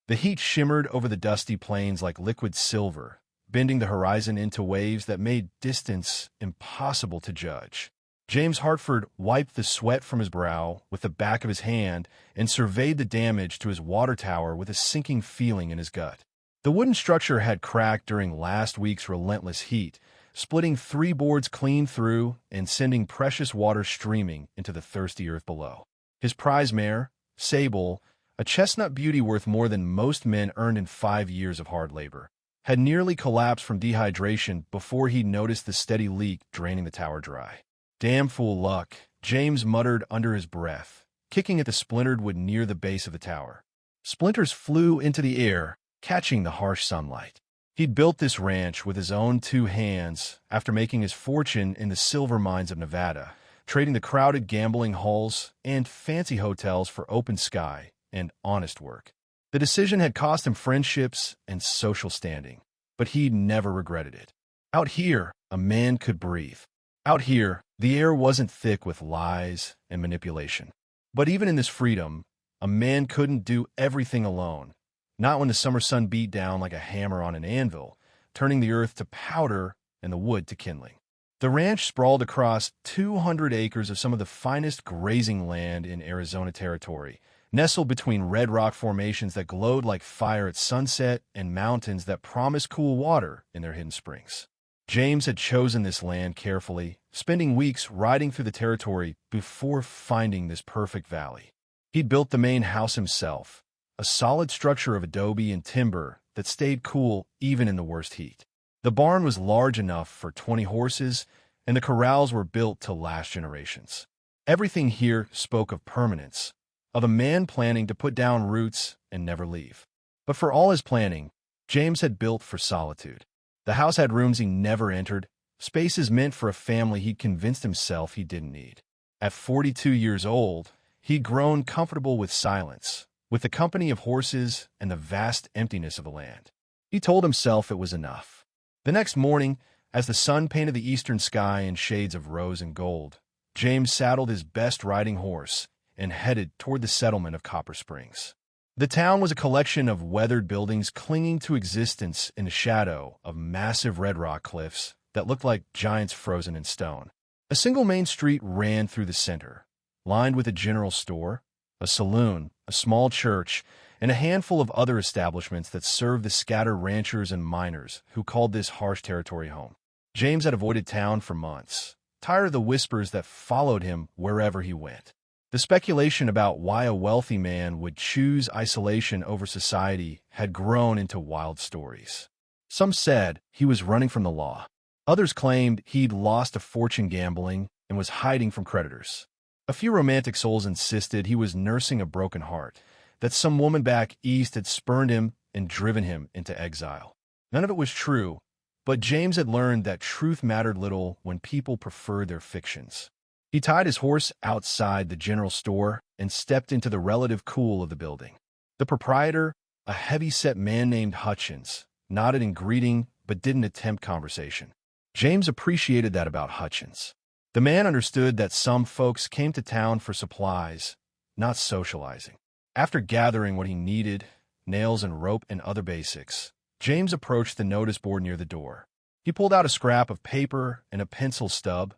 The heat shimmered over the dusty plains like liquid silver, bending the horizon into waves that made distance impossible to judge. James Hartford wiped the sweat from his brow with the back of his hand and surveyed the damage to his water tower with a sinking feeling in his gut. The wooden structure had cracked during last week's relentless heat, splitting 3 boards clean through and sending precious water streaming into the thirsty earth below. His prize mare, Sable, a chestnut beauty worth more than most men earned in 5 years of hard labor, had nearly collapsed from dehydration before he noticed the steady leak draining the tower dry. "Damn fool luck," James muttered under his breath, kicking at the splintered wood near the base of the tower. Splinters flew into the air, catching the harsh sunlight. He'd built this ranch with his own 2 hands after making his fortune in the silver mines of Nevada, trading the crowded gambling halls and fancy hotels for open sky and honest work. The decision had cost him friendships and social standing, but he'd never regretted it. Out here, a man could breathe. Out here, the air wasn't thick with lies and manipulation. But even in this freedom, a man couldn't do everything alone, not when the summer sun beat down like a hammer on an anvil, turning the earth to powder and the wood to kindling. The ranch sprawled across 200 acres of some of the finest grazing land in Arizona territory, nestled between red rock formations that glowed like fire at sunset and mountains that promised cool water in their hidden springs. James had chosen this land carefully, spending weeks riding through the territory before finding this perfect valley. He'd built the main house himself, a solid structure of adobe and timber that stayed cool even in the worst heat. The barn was large enough for 20 horses, and the corrals were built to last generations. Everything here spoke of permanence, of a man planning to put down roots and never leave. But for all his planning, James had built for solitude. The house had rooms he never entered, spaces meant for a family he'd convinced himself he didn't need. At 42 years old, he'd grown comfortable with silence, with the company of horses and the vast emptiness of the land. He told himself it was enough. The next morning, as the sun painted the eastern sky in shades of rose and gold, James saddled his best riding horse and headed toward the settlement of Copper Springs. The town was a collection of weathered buildings clinging to existence in the shadow of massive red rock cliffs that looked like giants frozen in stone. A single main street ran through the center, lined with a general store, a saloon, a small church, and a handful of other establishments that served the scattered ranchers and miners who called this harsh territory home. James had avoided town for months, tired of the whispers that followed him wherever he went. The speculation about why a wealthy man would choose isolation over society had grown into wild stories. Some said he was running from the law. Others claimed he'd lost a fortune gambling and was hiding from creditors. A few romantic souls insisted he was nursing a broken heart, that some woman back east had spurned him and driven him into exile. None of it was true, but James had learned that truth mattered little when people preferred their fictions. He tied his horse outside the general store and stepped into the relative cool of the building. The proprietor, a heavy-set man named Hutchins, nodded in greeting but didn't attempt conversation. James appreciated that about Hutchins. The man understood that some folks came to town for supplies, not socializing. After gathering what he needed, nails and rope and other basics, James approached the notice board near the door. He pulled out a scrap of paper and a pencil stub,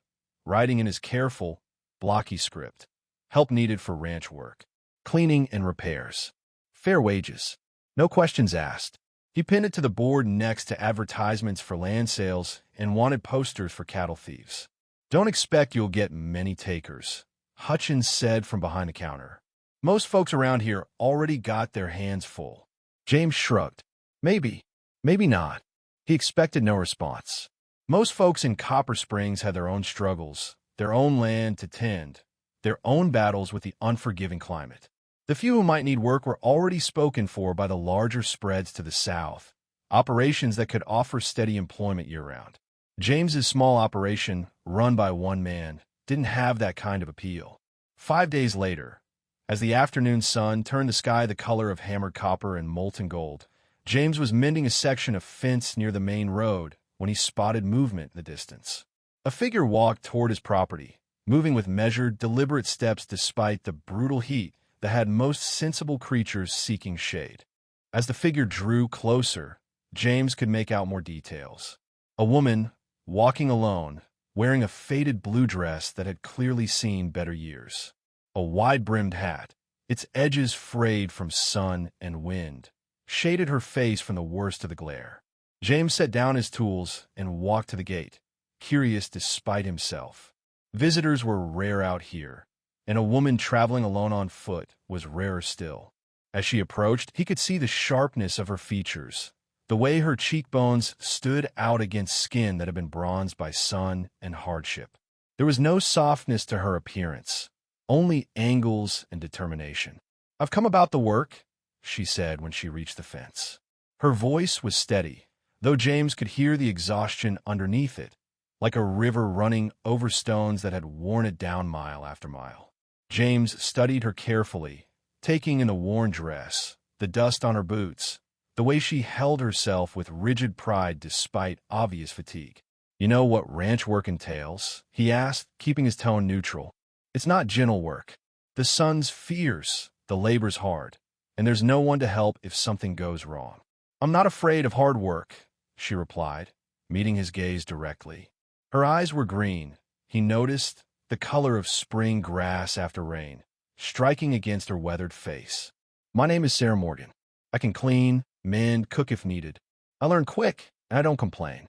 writing in his careful, blocky script, "Help needed for ranch work, cleaning and repairs. Fair wages. No questions asked." He pinned it to the board next to advertisements for land sales and wanted posters for cattle thieves. "Don't expect you'll get many takers," Hutchins said from behind the counter. "Most folks around here already got their hands full." James shrugged. Maybe not. He expected no response. Most folks in Copper Springs had their own struggles, their own land to tend, their own battles with the unforgiving climate. The few who might need work were already spoken for by the larger spreads to the south, operations that could offer steady employment year-round. James's small operation, run by one man, didn't have that kind of appeal. 5 days later, as the afternoon sun turned the sky the color of hammered copper and molten gold, James was mending a section of fence near the main road when he spotted movement in the distance. A figure walked toward his property, moving with measured, deliberate steps despite the brutal heat that had most sensible creatures seeking shade. As the figure drew closer, James could make out more details. A woman, walking alone, wearing a faded blue dress that had clearly seen better years. A wide-brimmed hat, its edges frayed from sun and wind, shaded her face from the worst of the glare. James set down his tools and walked to the gate, curious despite himself. Visitors were rare out here, and a woman traveling alone on foot was rarer still. As she approached, he could see the sharpness of her features, the way her cheekbones stood out against skin that had been bronzed by sun and hardship. There was no softness to her appearance, only angles and determination. "I've come about the work," she said when she reached the fence. Her voice was steady, though James could hear the exhaustion underneath it, like a river running over stones that had worn it down mile after mile. James studied her carefully, taking in the worn dress, the dust on her boots, the way she held herself with rigid pride despite obvious fatigue. "You know what ranch work entails?" he asked, keeping his tone neutral. "It's not gentle work. The sun's fierce, the labor's hard, and there's no one to help if something goes wrong." "I'm not afraid of hard work," she replied, meeting his gaze directly. Her eyes were green. He noticed the color of spring grass after rain, striking against her weathered face. "My name is Sarah Morgan. I can clean, mend, cook if needed. I learn quick, and I don't complain."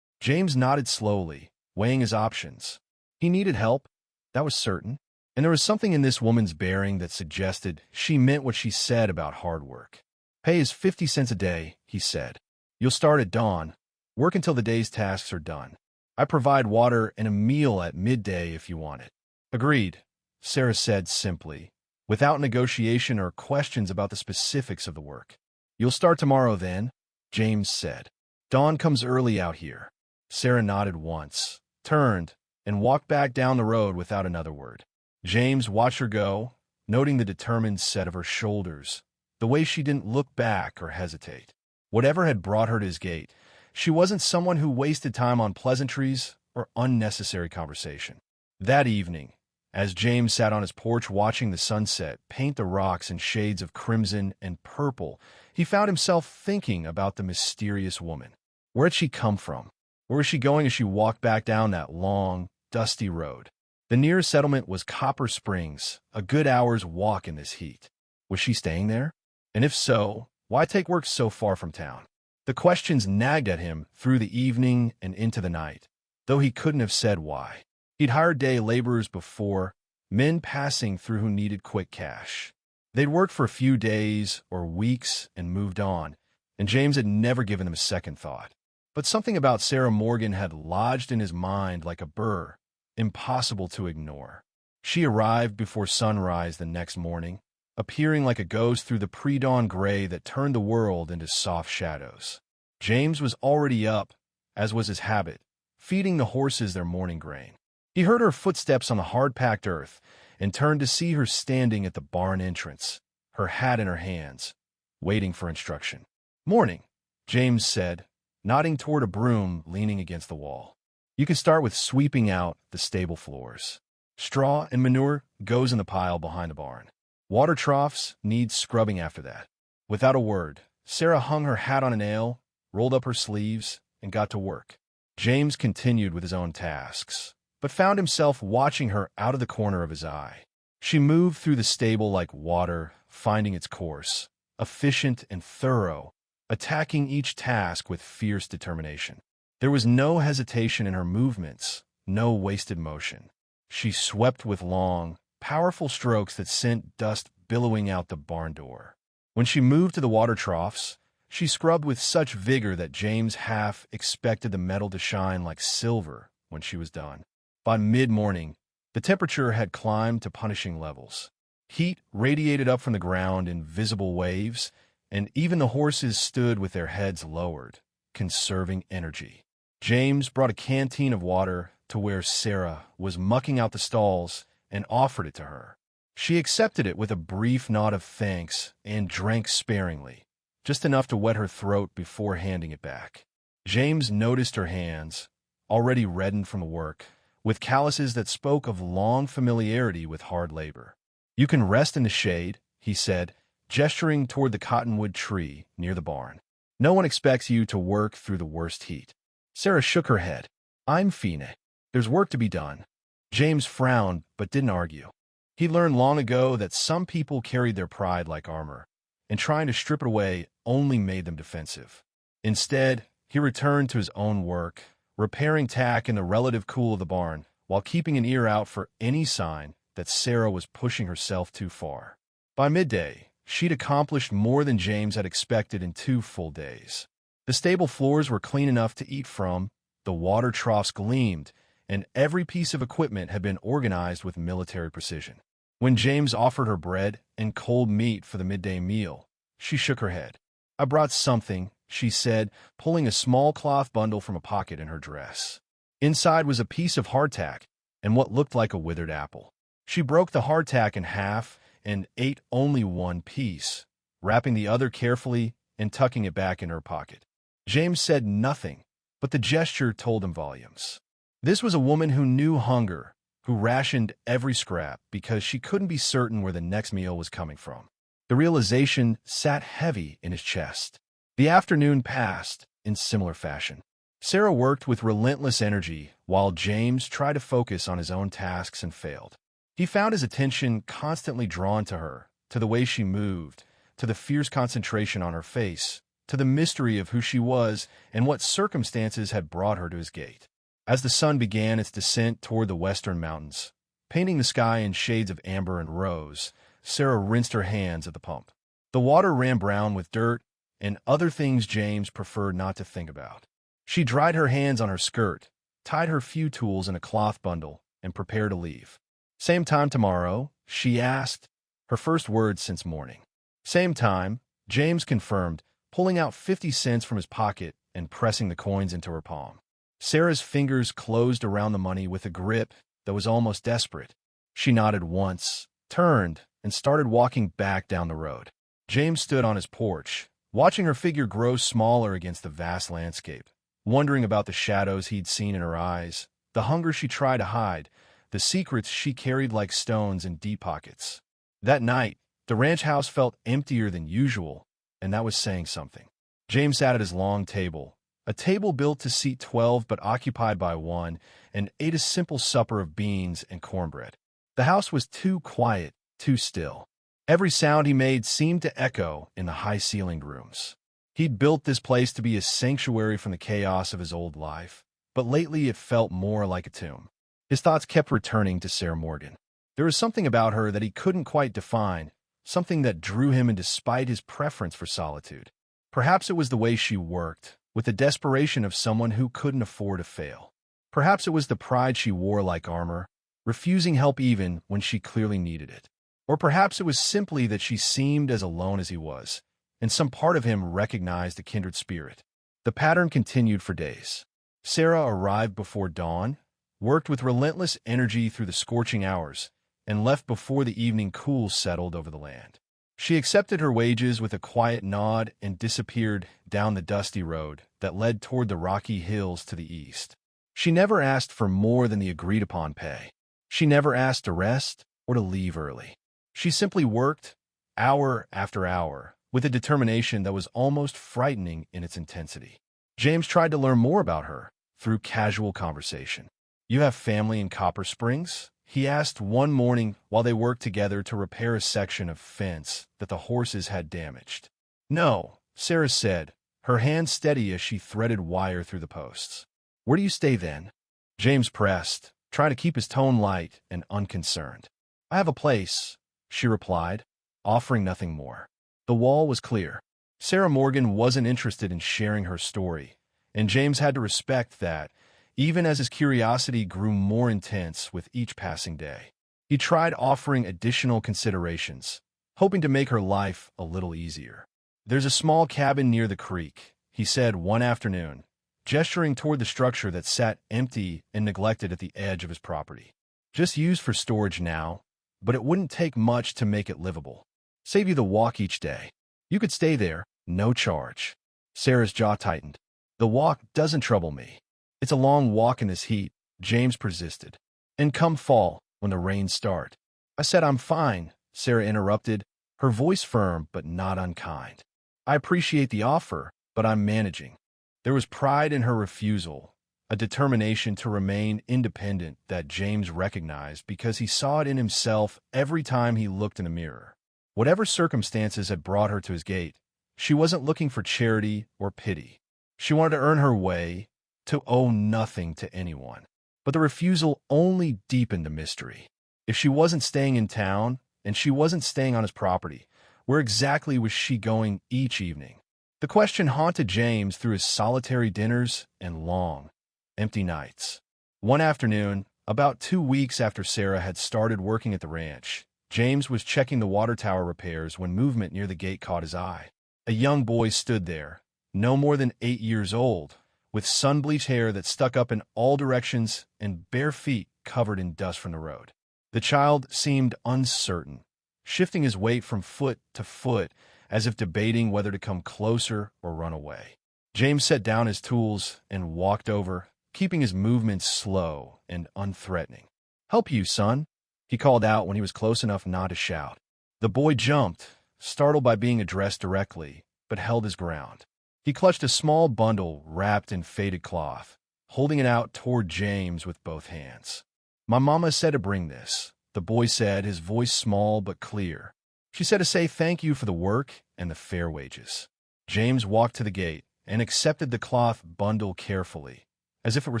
James nodded slowly, weighing his options. He needed help, that was certain, and there was something in this woman's bearing that suggested she meant what she said about hard work. "Pay is 50 cents a day," he said. "You'll start at dawn, work until the day's tasks are done. I provide water and a meal at midday if you want it." "Agreed," Sarah said simply, without negotiation or questions about the specifics of the work. "You'll start tomorrow then," James said. "Dawn comes early out here." Sarah nodded once, turned, and walked back down the road without another word. James watched her go, noting the determined set of her shoulders, the way she didn't look back or hesitate. Whatever had brought her to his gate, she wasn't someone who wasted time on pleasantries or unnecessary conversation. That evening, as James sat on his porch watching the sunset paint the rocks in shades of crimson and purple, he found himself thinking about the mysterious woman. Where had she come from? Where was she going as she walked back down that long, dusty road? The nearest settlement was Copper Springs, a good hour's walk in this heat. Was she staying there? And if so, why take work so far from town? The questions nagged at him through the evening and into the night, though he couldn't have said why. He'd hired day laborers before, men passing through who needed quick cash. They'd worked for a few days or weeks and moved on, and James had never given them a second thought. But something about Sarah Morgan had lodged in his mind like a burr, impossible to ignore. She arrived before sunrise the next morning, appearing like a ghost through the pre-dawn gray that turned the world into soft shadows. James was already up, as was his habit, feeding the horses their morning grain. He heard her footsteps on the hard-packed earth and turned to see her standing at the barn entrance, her hat in her hands, waiting for instruction. "Morning," James said, nodding toward a broom leaning against the wall. "You can start with sweeping out the stable floors. Straw and manure goes in the pile behind the barn. Water troughs need scrubbing after that." Without a word, Sarah hung her hat on a nail, rolled up her sleeves, and got to work. James continued with his own tasks, but found himself watching her out of the corner of his eye. She moved through the stable like water, finding its course, efficient and thorough, attacking each task with fierce determination. There was no hesitation in her movements, no wasted motion. She swept with long, powerful strokes that sent dust billowing out the barn door. When she moved to the water troughs, she scrubbed with such vigor that James half expected the metal to shine like silver when she was done. By mid-morning, the temperature had climbed to punishing levels. Heat radiated up from the ground in visible waves, and even the horses stood with their heads lowered, conserving energy. James brought a canteen of water to where Sarah was mucking out the stalls and offered it to her. She accepted it with a brief nod of thanks and drank sparingly, just enough to wet her throat before handing it back. James noticed her hands, already reddened from the work, with calluses that spoke of long familiarity with hard labor. "You can rest in the shade," he said, gesturing toward the cottonwood tree near the barn. No one expects you to work through the worst heat. Sarah shook her head. I'm Fine. There's work to be done. James frowned but didn't argue. He learned long ago that some people carried their pride like armor, and trying to strip it away only made them defensive. Instead, he returned to his own work, repairing tack in the relative cool of the barn, while keeping an ear out for any sign that Sarah was pushing herself too far. By midday, she'd accomplished more than James had expected in 2 full days. The stable floors were clean enough to eat from, the water troughs gleamed, and every piece of equipment had been organized with military precision. When James offered her bread and cold meat for the midday meal, she shook her head. I brought something, she said, pulling a small cloth bundle from a pocket in her dress. Inside was a piece of hardtack and what looked like a withered apple. She broke the hardtack in half and ate only one piece, wrapping the other carefully and tucking it back in her pocket. James said nothing, but the gesture told him volumes. This was a woman who knew hunger, who rationed every scrap because she couldn't be certain where the next meal was coming from. The realization sat heavy in his chest. The afternoon passed in similar fashion. Sarah worked with relentless energy while James tried to focus on his own tasks and failed. He found his attention constantly drawn to her, to the way she moved, to the fierce concentration on her face, to the mystery of who she was and what circumstances had brought her to his gate. As the sun began its descent toward the western mountains, painting the sky in shades of amber and rose, Sarah rinsed her hands at the pump. The water ran brown with dirt and other things James preferred not to think about. She dried her hands on her skirt, tied her few tools in a cloth bundle, and prepared to leave. Same time tomorrow, she asked, her first words since morning. Same time, James confirmed, pulling out 50 cents from his pocket and pressing the coins into her palm. Sarah's fingers closed around the money with a grip that was almost desperate. She nodded once, turned, and started walking back down the road. James stood on his porch, watching her figure grow smaller against the vast landscape, wondering about the shadows he'd seen in her eyes, the hunger she tried to hide, the secrets she carried like stones in deep pockets. That night, the ranch house felt emptier than usual, and that was saying something. James sat at his long table, a table built to seat 12 but occupied by one, and ate a simple supper of beans and cornbread. The house was too quiet, too still. Every sound he made seemed to echo in the high-ceilinged rooms. He'd built this place to be a sanctuary from the chaos of his old life, but lately it felt more like a tomb. His thoughts kept returning to Sarah Morgan. There was something about her that he couldn't quite define, something that drew him in despite his preference for solitude. Perhaps it was the way she worked, with the desperation of someone who couldn't afford to fail. Perhaps it was the pride she wore like armor, refusing help even when she clearly needed it. Or perhaps it was simply that she seemed as alone as he was, and some part of him recognized a kindred spirit. The pattern continued for days. Sarah arrived before dawn, worked with relentless energy through the scorching hours, and left before the evening cool settled over the land. She accepted her wages with a quiet nod and disappeared down the dusty road that led toward the rocky hills to the east. She never asked for more than the agreed-upon pay. She never asked to rest or to leave early. She simply worked, hour after hour, with a determination that was almost frightening in its intensity. James tried to learn more about her through casual conversation. "You have family in Copper Springs?" he asked one morning while they worked together to repair a section of fence that the horses had damaged. "No," Sarah said, her hand steady as she threaded wire through the posts. "Where do you stay then?" James pressed, trying to keep his tone light and unconcerned. "I have a place," she replied, offering nothing more. The wall was clear. Sarah Morgan wasn't interested in sharing her story, and James had to respect that, even as his curiosity grew more intense with each passing day. He tried offering additional considerations, hoping to make her life a little easier. "There's a small cabin near the creek," he said one afternoon, gesturing toward the structure that sat empty and neglected at the edge of his property. "Just used for storage now, but it wouldn't take much to make it livable. Save you the walk each day. You could stay there, no charge." Sarah's jaw tightened. "The walk doesn't trouble me. It's a long walk in this heat," James persisted. "And come fall, when the rains start." "I said I'm fine," Sarah interrupted, her voice firm but not unkind. "I appreciate the offer, but I'm managing." There was pride in her refusal, a determination to remain independent that James recognized because he saw it in himself every time he looked in the mirror. Whatever circumstances had brought her to his gate, she wasn't looking for charity or pity. She wanted to earn her way, to owe nothing to anyone. But the refusal only deepened the mystery. If she wasn't staying in town, and she wasn't staying on his property, where exactly was she going each evening? The question haunted James through his solitary dinners and long, empty nights. One afternoon, about 2 weeks after Sarah had started working at the ranch, James was checking the water tower repairs when movement near the gate caught his eye. A young boy stood there, no more than 8 years old, with sun-bleached hair that stuck up in all directions and bare feet covered in dust from the road. The child seemed uncertain, shifting his weight from foot to foot as if debating whether to come closer or run away. James set down his tools and walked over, keeping his movements slow and unthreatening. "Help you, son," he called out when he was close enough not to shout. The boy jumped, startled by being addressed directly, but held his ground. He clutched a small bundle wrapped in faded cloth, holding it out toward James with both hands. "My mama said to bring this," the boy said, his voice small but clear. "She said to say thank you for the work and the fair wages." James walked to the gate and accepted the cloth bundle carefully, as if it were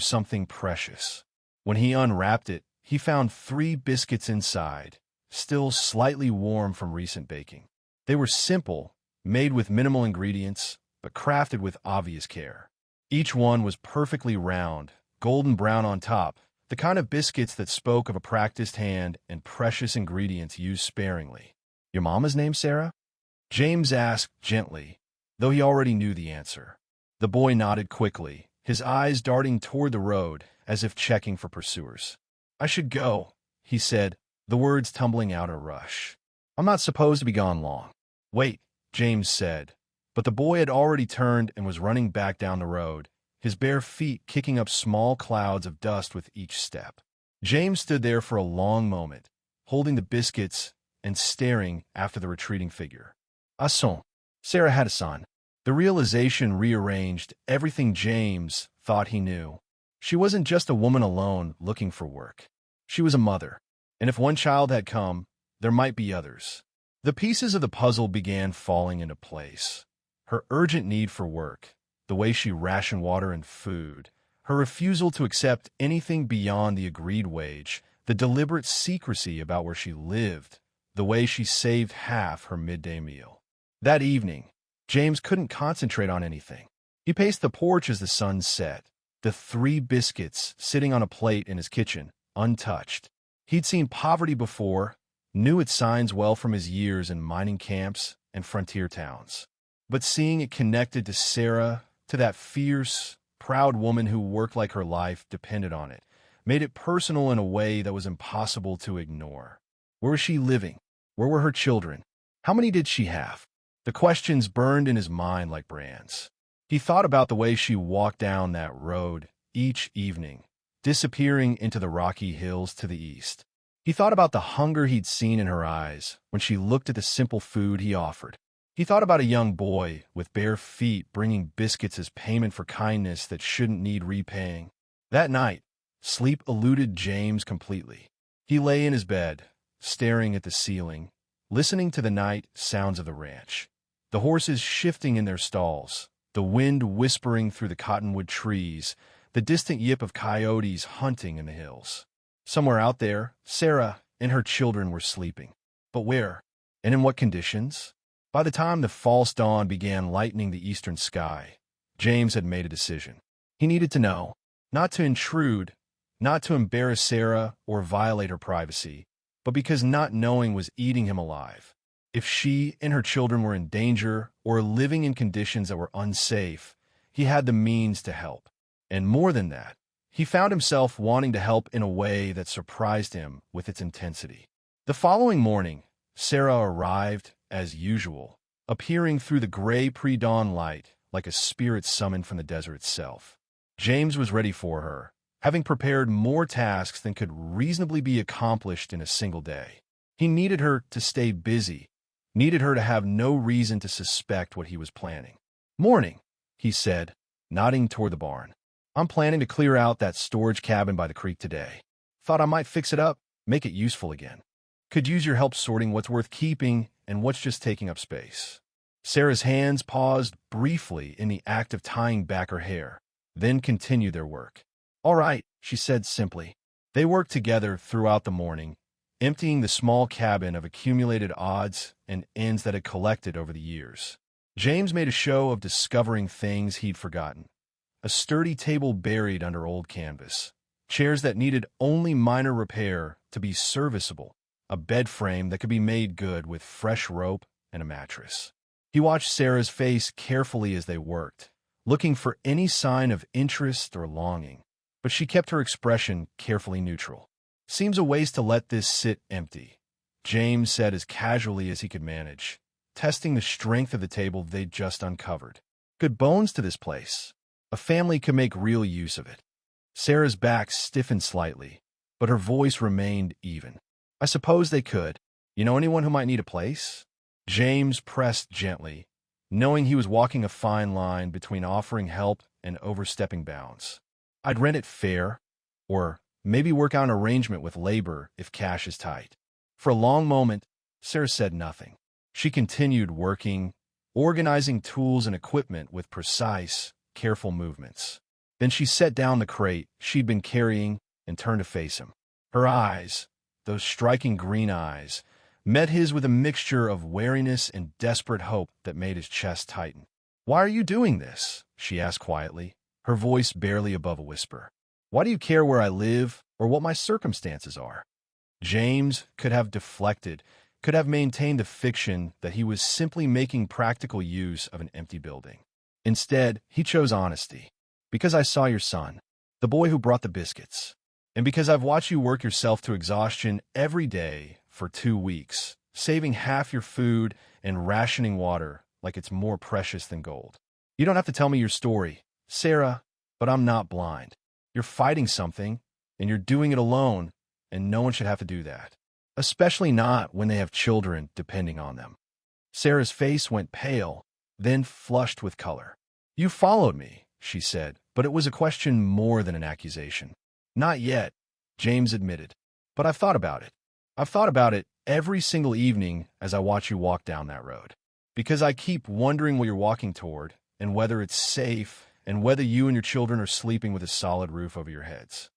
something precious. When he unwrapped it, he found 3 biscuits inside, still slightly warm from recent baking. They were simple, made with minimal ingredients, but crafted with obvious care. Each one was perfectly round, golden brown on top, the kind of biscuits that spoke of a practiced hand and precious ingredients used sparingly. "Your mama's name, Sarah?" James asked gently, though he already knew the answer. The boy nodded quickly, his eyes darting toward the road as if checking for pursuers. "I should go," he said, the words tumbling out in a rush. "I'm not supposed to be gone long." "Wait," James said, but the boy had already turned and was running back down the road, his bare feet kicking up small clouds of dust with each step. James stood there for a long moment, holding the biscuits and staring after the retreating figure. "A son." Sarah had a son. The realization rearranged everything James thought he knew. She wasn't just a woman alone looking for work. She was a mother, and if one child had come, there might be others. The pieces of the puzzle began falling into place. Her urgent need for work, the way she rationed water and food, her refusal to accept anything beyond the agreed wage, the deliberate secrecy about where she lived, the way she saved half her midday meal. That evening, James couldn't concentrate on anything. He paced the porch as the sun set, the 3 biscuits sitting on a plate in his kitchen, untouched. He'd seen poverty before, knew its signs well from his years in mining camps and frontier towns. But seeing it connected to Sarah, to that fierce, proud woman who worked like her life depended on it, made it personal in a way that was impossible to ignore. Where was she living? Where were her children? How many did she have? The questions burned in his mind like brands. He thought about the way she walked down that road each evening, disappearing into the rocky hills to the east. He thought about the hunger he'd seen in her eyes when she looked at the simple food he offered. He thought about a young boy with bare feet bringing biscuits as payment for kindness that shouldn't need repaying. That night, sleep eluded James completely. He lay in his bed, staring at the ceiling, listening to the night sounds of the ranch. The horses shifting in their stalls, the wind whispering through the cottonwood trees, the distant yip of coyotes hunting in the hills. Somewhere out there, Sarah and her children were sleeping. But where? And in what conditions? By the time the false dawn began lightening the eastern sky, James had made a decision. He needed to know, not to intrude, not to embarrass Sarah or violate her privacy, but because not knowing was eating him alive. If she and her children were in danger or living in conditions that were unsafe, he had the means to help. And more than that, he found himself wanting to help in a way that surprised him with its intensity. The following morning, Sarah arrived, as usual, appearing through the gray pre-dawn light like a spirit summoned from the desert itself. James was ready for her, having prepared more tasks than could reasonably be accomplished in a single day. He needed her to stay busy, needed her to have no reason to suspect what he was planning. "Morning," he said, nodding toward the barn. "I'm planning to clear out that storage cabin by the creek today. Thought I might fix it up, make it useful again. Could use your help sorting what's worth keeping and what's just taking up space." Sarah's hands paused briefly in the act of tying back her hair, then continued their work. "All right," she said simply. They worked together throughout the morning, emptying the small cabin of accumulated odds and ends that had collected over the years. James made a show of discovering things he'd forgotten. A sturdy table buried under old canvas, chairs that needed only minor repair to be serviceable, a bed frame that could be made good with fresh rope and a mattress. He watched Sarah's face carefully as they worked, looking for any sign of interest or longing, but she kept her expression carefully neutral. "Seems a waste to let this sit empty," James said as casually as he could manage, testing the strength of the table they'd just uncovered. "Good bones to this place. A family could make real use of it." Sarah's back stiffened slightly, but her voice remained even. "I suppose they could. You know anyone who might need a place?" James pressed gently, knowing he was walking a fine line between offering help and overstepping bounds. "I'd rent it fair, or maybe work out an arrangement with labor if cash is tight." For a long moment, Sarah said nothing. She continued working, organizing tools and equipment with precise, careful movements. Then she set down the crate she'd been carrying and turned to face him. Her eyes, those striking green eyes, met his with a mixture of wariness and desperate hope that made his chest tighten. "Why are you doing this?" she asked quietly, her voice barely above a whisper. "Why do you care where I live or what my circumstances are?" James could have deflected, could have maintained the fiction that he was simply making practical use of an empty building. Instead, he chose honesty. "Because I saw your son, the boy who brought the biscuits, and because I've watched you work yourself to exhaustion every day for 2 weeks, saving half your food and rationing water like it's more precious than gold. You don't have to tell me your story, Sarah, but I'm not blind. You're fighting something, and you're doing it alone, and no one should have to do that, especially not when they have children depending on them." Sarah's face went pale, then flushed with color. "You followed me," she said, but it was a question more than an accusation. "Not yet," James admitted, "but I've thought about it. I've thought about it every single evening as I watch you walk down that road. Because I keep wondering what you're walking toward, and whether it's safe, and whether you and your children are sleeping with a solid roof over your heads."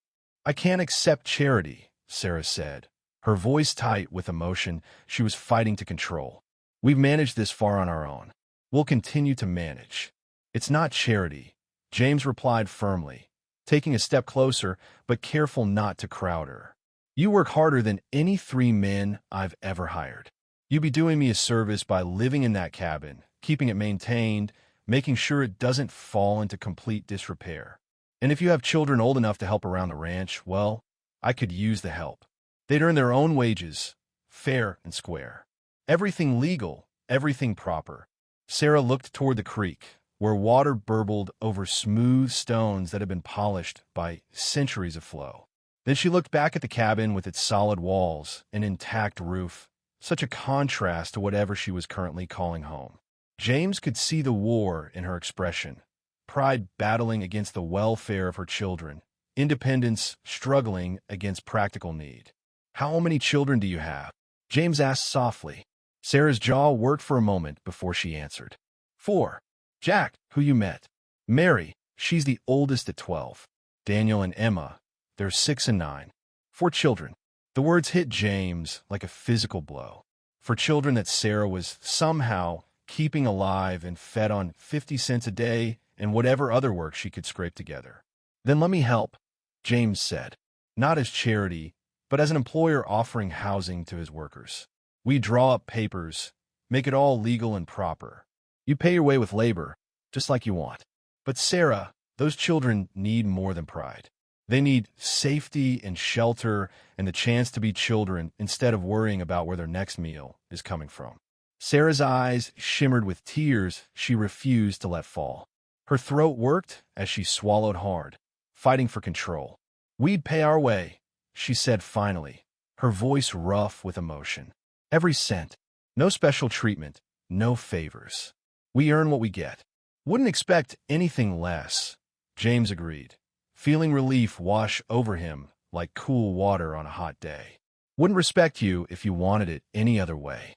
"I can't accept charity," Sarah said, her voice tight with emotion she was fighting to control. "We've managed this far on our own. We'll continue to manage." "It's not charity," James replied firmly, taking a step closer, but careful not to crowd her. "You work harder than any 3 men I've ever hired. You'd be doing me a service by living in that cabin, keeping it maintained, making sure it doesn't fall into complete disrepair. And if you have children old enough to help around the ranch, well, I could use the help. They'd earn their own wages, fair and square. Everything legal, everything proper." Sarah looked toward the creek, where water burbled over smooth stones that had been polished by centuries of flow. Then she looked back at the cabin with its solid walls and intact roof, such a contrast to whatever she was currently calling home. James could see the war in her expression, pride battling against the welfare of her children, independence struggling against practical need. "How many children do you have?" James asked softly. Sarah's jaw worked for a moment before she answered. 4. Jack, who you met. Mary, she's the oldest at 12. Daniel and Emma, they're 6 and 9. 4 children. The words hit James like a physical blow. 4 children that Sarah was somehow keeping alive and fed on 50 cents a day and whatever other work she could scrape together. "Then let me help," James said, not as charity, but as an employer offering housing to his workers. "We draw up papers, make it all legal and proper. You pay your way with labor, just like you want. But Sarah, those children need more than pride. They need safety and shelter and the chance to be children instead of worrying about where their next meal is coming from." Sarah's eyes shimmered with tears she refused to let fall. Her throat worked as she swallowed hard, fighting for control. "We'd pay our way," she said finally, her voice rough with emotion. "Every cent. No special treatment, no favors. We earn what we get. Wouldn't expect anything less, James agreed, feeling relief wash over him like cool water on a hot day. Wouldn't respect you if you wanted it any other way.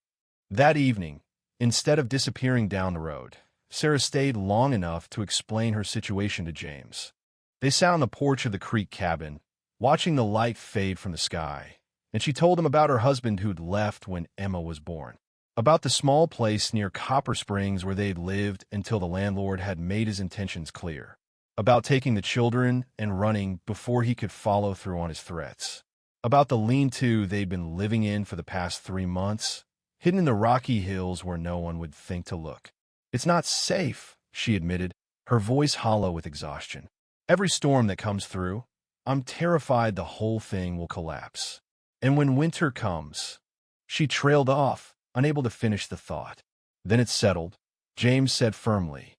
That evening, instead of disappearing down the road, Sarah stayed long enough to explain her situation to James. They sat on the porch of the creek cabin, watching the light fade from the sky, and she told him about her husband who'd left when Emma was born, about the small place near Copper Springs where they'd lived until the landlord had made his intentions clear, about taking the children and running before he could follow through on his threats, about the lean-to they'd been living in for the past 3 months, hidden in the rocky hills where no one would think to look. It's not safe, she admitted, her voice hollow with exhaustion. Every storm that comes through, I'm terrified the whole thing will collapse. And when winter comes, she trailed off, unable to finish the thought. Then it settled. James said firmly,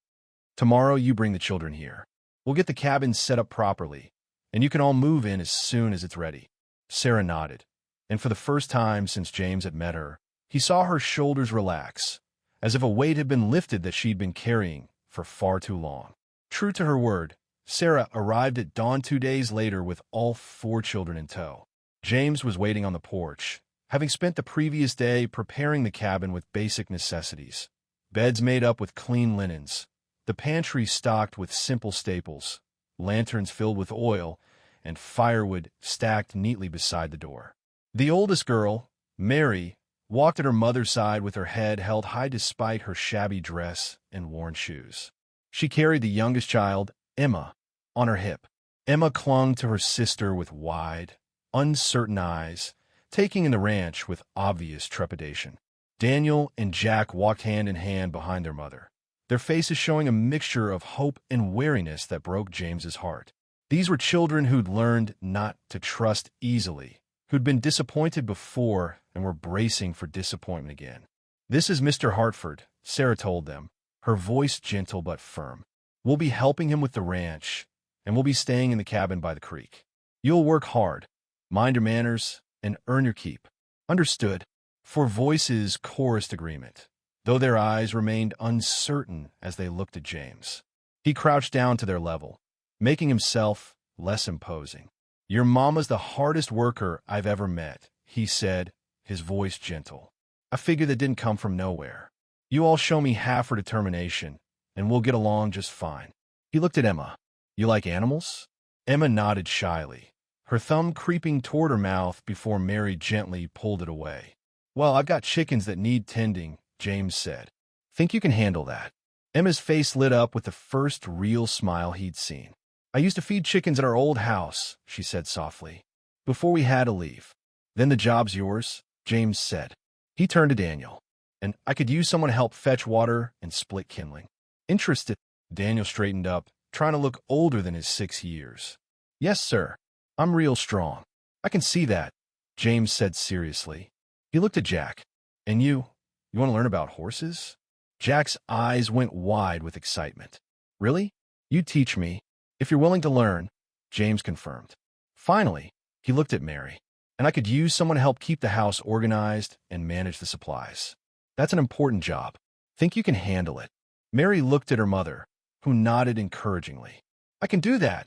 tomorrow you bring the children here. We'll get the cabin set up properly, and you can all move in as soon as it's ready. Sarah nodded, and for the first time since James had met her, he saw her shoulders relax, as if a weight had been lifted that she'd been carrying for far too long. True to her word, Sarah arrived at dawn 2 days later with all 4 children in tow. James was waiting on the porch, having spent the previous day preparing the cabin with basic necessities. Beds made up with clean linens, the pantry stocked with simple staples, lanterns filled with oil, and firewood stacked neatly beside the door. The oldest girl, Mary, walked at her mother's side with her head held high despite her shabby dress and worn shoes. She carried the youngest child, Emma, on her hip. Emma clung to her sister with wide, uncertain eyes, taking in the ranch with obvious trepidation. Daniel and Jack walked hand in hand behind their mother, their faces showing a mixture of hope and wariness that broke James's heart. These were children who'd learned not to trust easily, who'd been disappointed before and were bracing for disappointment again. This is Mr. Hartford, Sarah told them, her voice gentle but firm. We'll be helping him with the ranch, and we'll be staying in the cabin by the creek. You'll work hard, mind your manners, and earn your keep. Understood. 4 voices chorused agreement, though their eyes remained uncertain as they looked at James. He crouched down to their level, making himself less imposing. Your mama's the hardest worker I've ever met, he said, his voice gentle. A figure that didn't come from nowhere. You all show me half her determination, and we'll get along just fine. He looked at Emma. You like animals? Emma nodded shyly, her thumb creeping toward her mouth before Mary gently pulled it away. Well, I've got chickens that need tending, James said. Think you can handle that? Emma's face lit up with the first real smile he'd seen. I used to feed chickens at our old house, she said softly, before we had to leave. Then the job's yours, James said. He turned to Daniel. And I could use someone to help fetch water and split kindling. Interested? Daniel straightened up, trying to look older than his 6 years. Yes, sir. I'm real strong. I can see that, James said seriously. He looked at Jack. And you want to learn about horses? Jack's eyes went wide with excitement. Really? You teach me. If you're willing to learn, James confirmed. Finally, he looked at Mary. And I could use someone to help keep the house organized and manage the supplies. That's an important job. Think you can handle it? Mary looked at her mother, who nodded encouragingly. I can do that,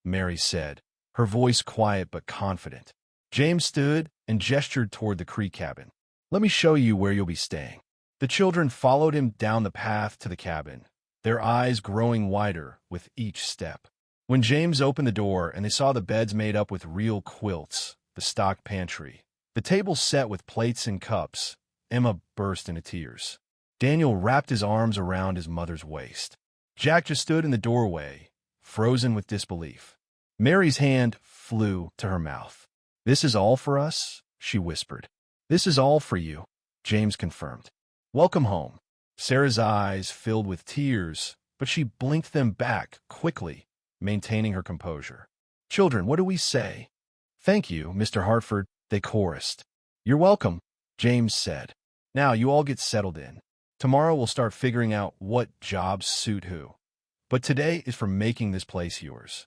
Mary said, her voice quiet but confident. James stood and gestured toward the creek cabin. Let me show you where you'll be staying. The children followed him down the path to the cabin, their eyes growing wider with each step. When James opened the door and they saw the beds made up with real quilts, the stocked pantry, the table set with plates and cups, Emma burst into tears. Daniel wrapped his arms around his mother's waist. Jack just stood in the doorway, frozen with disbelief. Mary's hand flew to her mouth. This is all for us, she whispered. This is all for you, James confirmed. Welcome home. Sarah's eyes filled with tears, but she blinked them back quickly, maintaining her composure. Children, what do we say? Thank you, Mr. Hartford, they chorused. You're welcome, James said. Now you all get settled in. Tomorrow we'll start figuring out what jobs suit who. But today is for making this place yours.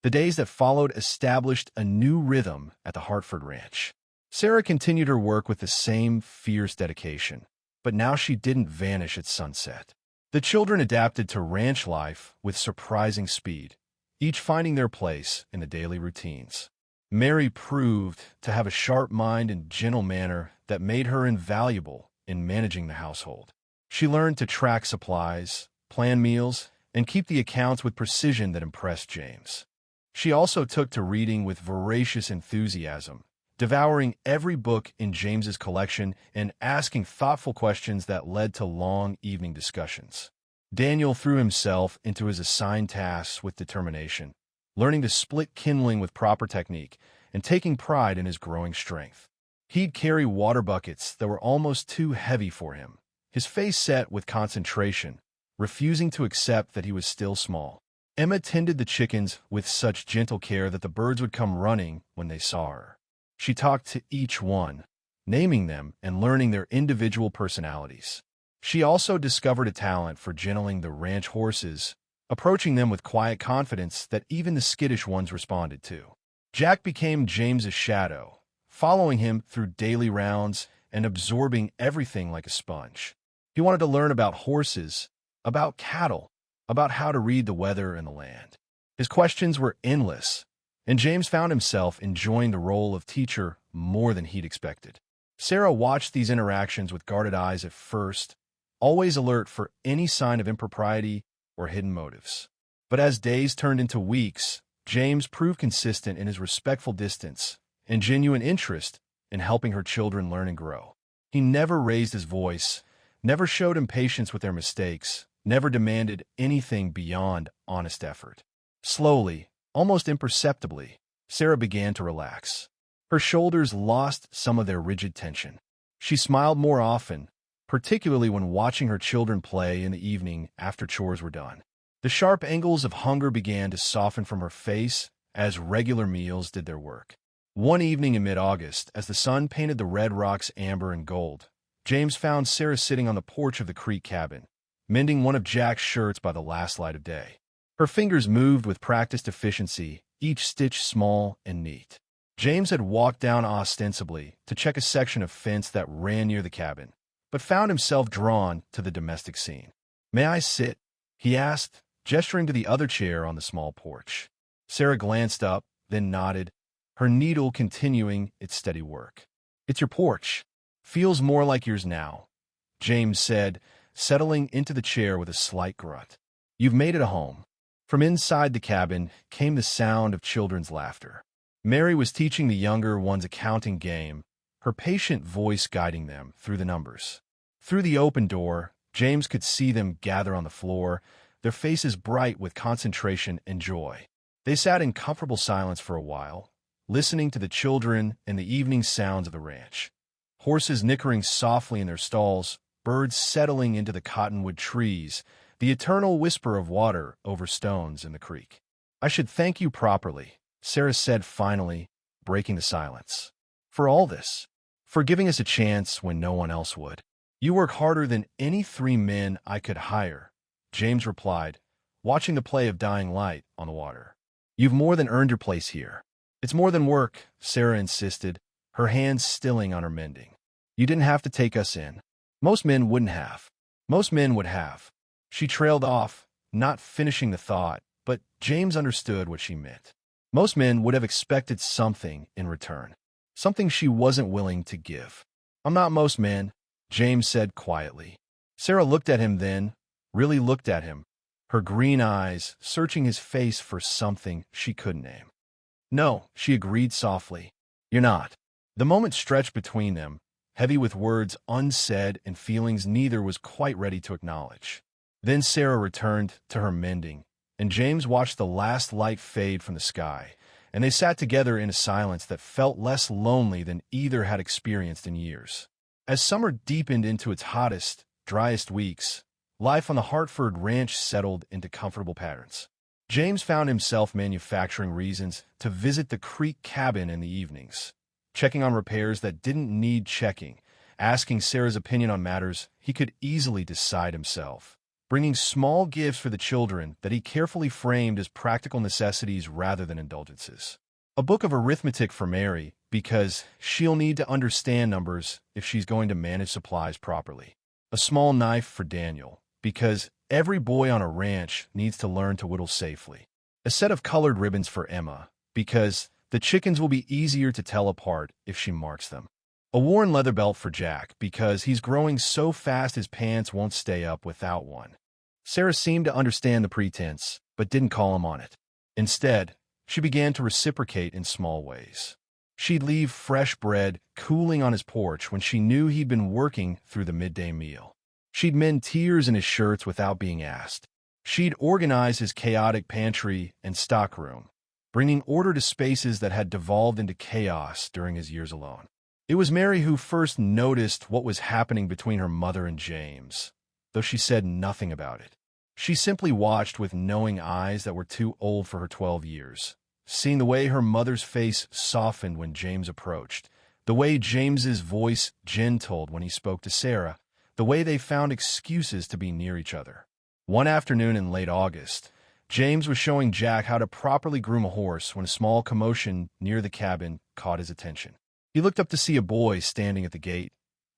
The days that followed established a new rhythm at the Hartford Ranch. Sarah continued her work with the same fierce dedication. but now she didn't vanish at sunset. The children adapted to ranch life with surprising speed, each finding their place in the daily routines. Mary proved to have a sharp mind and gentle manner that made her invaluable in managing the household. She learned to track supplies, plan meals, and keep the accounts with precision that impressed James. She also took to reading with voracious enthusiasm, devouring every book in James's collection and asking thoughtful questions that led to long evening discussions. Daniel threw himself into his assigned tasks with determination, learning to split kindling with proper technique and taking pride in his growing strength. He'd carry water buckets that were almost too heavy for him, his face set with concentration, refusing to accept that he was still small. Emma tended the chickens with such gentle care that the birds would come running when they saw her. She talked to each one, naming them and learning their individual personalities. She also discovered a talent for gentling the ranch horses, approaching them with quiet confidence that even the skittish ones responded to. Jack became James's shadow, following him through daily rounds and absorbing everything like a sponge. He wanted to learn about horses, about cattle, about how to read the weather and the land. His questions were endless, and James found himself enjoying the role of teacher more than he'd expected. Sarah watched these interactions with guarded eyes at first, always alert for any sign of impropriety or hidden motives. But as days turned into weeks, James proved consistent in his respectful distance and genuine interest in helping her children learn and grow. He never raised his voice, never showed impatience with their mistakes, never demanded anything beyond honest effort. Slowly, almost imperceptibly, Sarah began to relax. Her shoulders lost some of their rigid tension. She smiled more often, particularly when watching her children play in the evening after chores were done. The sharp angles of hunger began to soften from her face as regular meals did their work. One evening in mid-August, as the sun painted the red rocks amber and gold, James found Sarah sitting on the porch of the creek cabin, mending one of Jack's shirts by the last light of day. Her fingers moved with practiced efficiency, each stitch small and neat. James had walked down ostensibly to check a section of fence that ran near the cabin, but found himself drawn to the domestic scene. "May I sit?" he asked, gesturing to the other chair on the small porch. Sarah glanced up, then nodded, her needle continuing its steady work. "It's your porch. Feels more like yours now," James said, settling into the chair with a slight grunt. "You've made it a home." From inside the cabin came the sound of children's laughter. Mary was teaching the younger ones a counting game, her patient voice guiding them through the numbers. Through the open door, James could see them gather on the floor, their faces bright with concentration and joy. They sat in comfortable silence for a while, listening to the children and the evening sounds of the ranch. Horses nickering softly in their stalls, birds settling into the cottonwood trees, the eternal whisper of water over stones in the creek. "I should thank you properly," Sarah said finally, breaking the silence. "For all this. For giving us a chance when no one else would." "You work harder than any 3 men I could hire," James replied, watching the play of dying light on the water. "You've more than earned your place here." "It's more than work," Sarah insisted, her hands stilling on her mending. "You didn't have to take us in. Most men wouldn't have. Most men would have." She trailed off, not finishing the thought, but James understood what she meant. Most men would have expected something in return, something she wasn't willing to give. "I'm not most men," James said quietly. Sarah looked at him then, really looked at him, her green eyes searching his face for something she couldn't name. "No," she agreed softly. "You're not." The moment stretched between them, heavy with words unsaid and feelings neither was quite ready to acknowledge. Then Sarah returned to her mending, and James watched the last light fade from the sky, and they sat together in a silence that felt less lonely than either had experienced in years. As summer deepened into its hottest, driest weeks, life on the Hartford ranch settled into comfortable patterns. James found himself manufacturing reasons to visit the creek cabin in the evenings, checking on repairs that didn't need checking, asking Sarah's opinion on matters he could easily decide himself, bringing small gifts for the children that he carefully framed as practical necessities rather than indulgences. A book of arithmetic for Mary, because she'll need to understand numbers if she's going to manage supplies properly. a small knife for Daniel, because every boy on a ranch needs to learn to whittle safely, a set of colored ribbons for Emma, because the chickens will be easier to tell apart if she marks them, a worn leather belt for Jack, because he's growing so fast his pants won't stay up without one. Sarah seemed to understand the pretense, but didn't call him on it. Instead, she began to reciprocate in small ways. She'd leave fresh bread cooling on his porch when she knew he'd been working through the midday meal. She'd mend tears in his shirts without being asked. She'd organize his chaotic pantry and stockroom, bringing order to spaces that had devolved into chaos during his years alone. It was Mary who first noticed what was happening between her mother and James, though she said nothing about it. She simply watched with knowing eyes that were too old for her 12 years, seeing the way her mother's face softened when James approached, the way James's voice gentled when he spoke to Sarah, the way they found excuses to be near each other. One afternoon in late August, James was showing Jack how to properly groom a horse when a small commotion near the cabin caught his attention. He looked up to see a boy standing at the gate,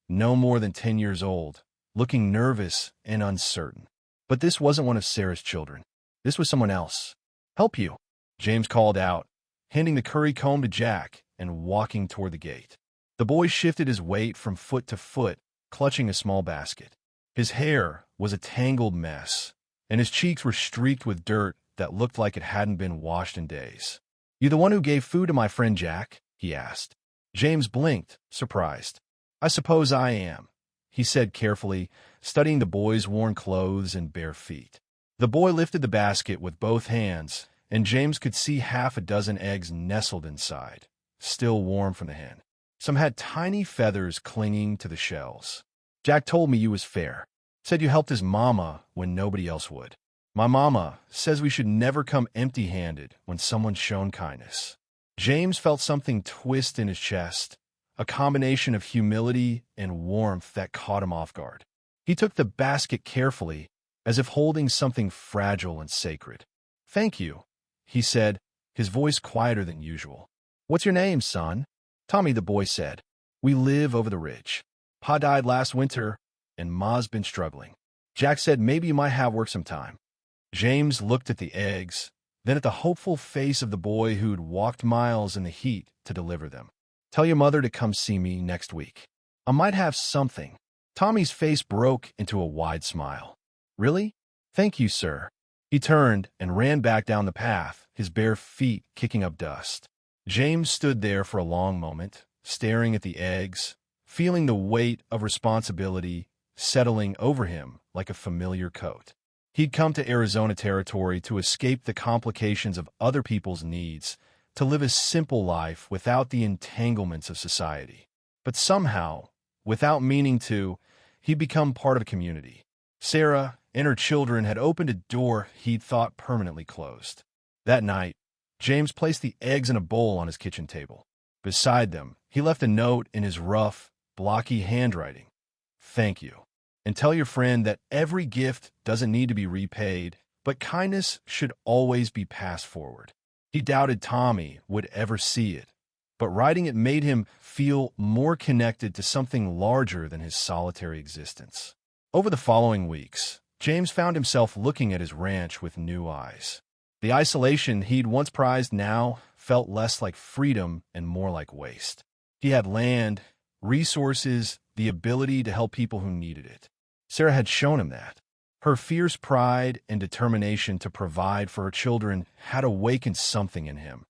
no more than 10 years old, looking nervous and uncertain. But this wasn't one of Sarah's children. This was someone else. "Help you," James called out, handing the curry comb to Jack and walking toward the gate. The boy shifted his weight from foot to foot, clutching a small basket. His hair was a tangled mess, and his cheeks were streaked with dirt that looked like it hadn't been washed in days. "You the one who gave food to my friend Jack?" he asked. James blinked, surprised. "I suppose I am," he said carefully, studying the boy's worn clothes and bare feet. The boy lifted the basket with both hands, and James could see half a dozen eggs nestled inside, still warm from the hen. Some had tiny feathers clinging to the shells. "Jack told me you was fair. Said you helped his mama when nobody else would. My mama says we should never come empty-handed when someone's shown kindness." James felt something twist in his chest, a combination of humility and warmth that caught him off guard. He took the basket carefully, as if holding something fragile and sacred. "Thank you," he said, his voice quieter than usual. "What's your name, son?" "Tommy," the boy said. "We live over the ridge. Pa died last winter, and Ma's been struggling. Jack said maybe you might have work sometime." James looked at the eggs, then at the hopeful face of the boy who'd walked miles in the heat to deliver them. "Tell your mother to come see me next week. I might have something." Tommy's face broke into a wide smile. "Really? Thank you, sir." He turned and ran back down the path, his bare feet kicking up dust. James stood there for a long moment, staring at the eggs, feeling the weight of responsibility settling over him like a familiar coat. He'd come to Arizona territory to escape the complications of other people's needs, to live a simple life without the entanglements of society. But somehow, without meaning to, he'd become part of a community. Sarah and her children had opened a door he'd thought permanently closed. That night, James placed the eggs in a bowl on his kitchen table. Beside them, he left a note in his rough, blocky handwriting. "Thank you. And tell your friend that every gift doesn't need to be repaid, but kindness should always be passed forward." He doubted Tommy would ever see it, but writing it made him feel more connected to something larger than his solitary existence. Over the following weeks, James found himself looking at his ranch with new eyes. The isolation he'd once prized now felt less like freedom and more like waste. He had land, resources, the ability to help people who needed it. Sarah had shown him that. Her fierce pride and determination to provide for her children had awakened something in him,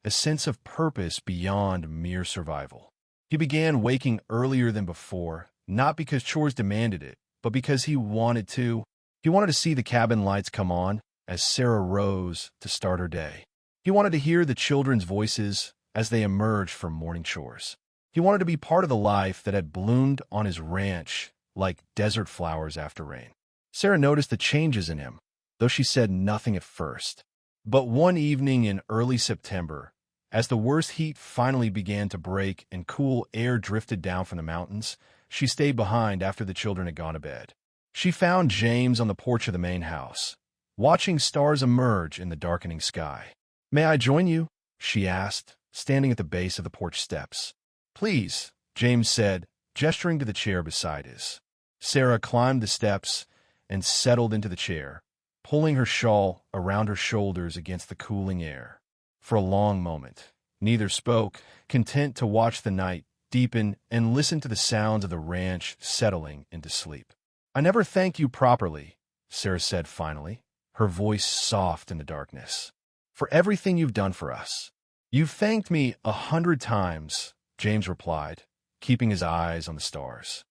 a sense of purpose beyond mere survival. He began waking earlier than before, not because chores demanded it, but because he wanted to. He wanted to see the cabin lights come on as Sarah rose to start her day. He wanted to hear the children's voices as they emerged from morning chores. He wanted to be part of the life that had bloomed on his ranch like desert flowers after rain. Sarah noticed the changes in him, though she said nothing at first. But one evening in early September, as the worst heat finally began to break and cool air drifted down from the mountains, she stayed behind after the children had gone to bed. She found James on the porch of the main house, watching stars emerge in the darkening sky. "May I join you?" she asked, standing at the base of the porch steps. "Please," James said, gesturing to the chair beside his. Sarah climbed the steps and settled into the chair, pulling her shawl around her shoulders against the cooling air. For a long moment, neither spoke, content to watch the night deepen and listen to the sounds of the ranch settling into sleep. "I never thanked you properly," Sarah said finally, her voice soft in the darkness, "for everything you've done for us." "You've thanked me 100 times," James replied, keeping his eyes on the stars.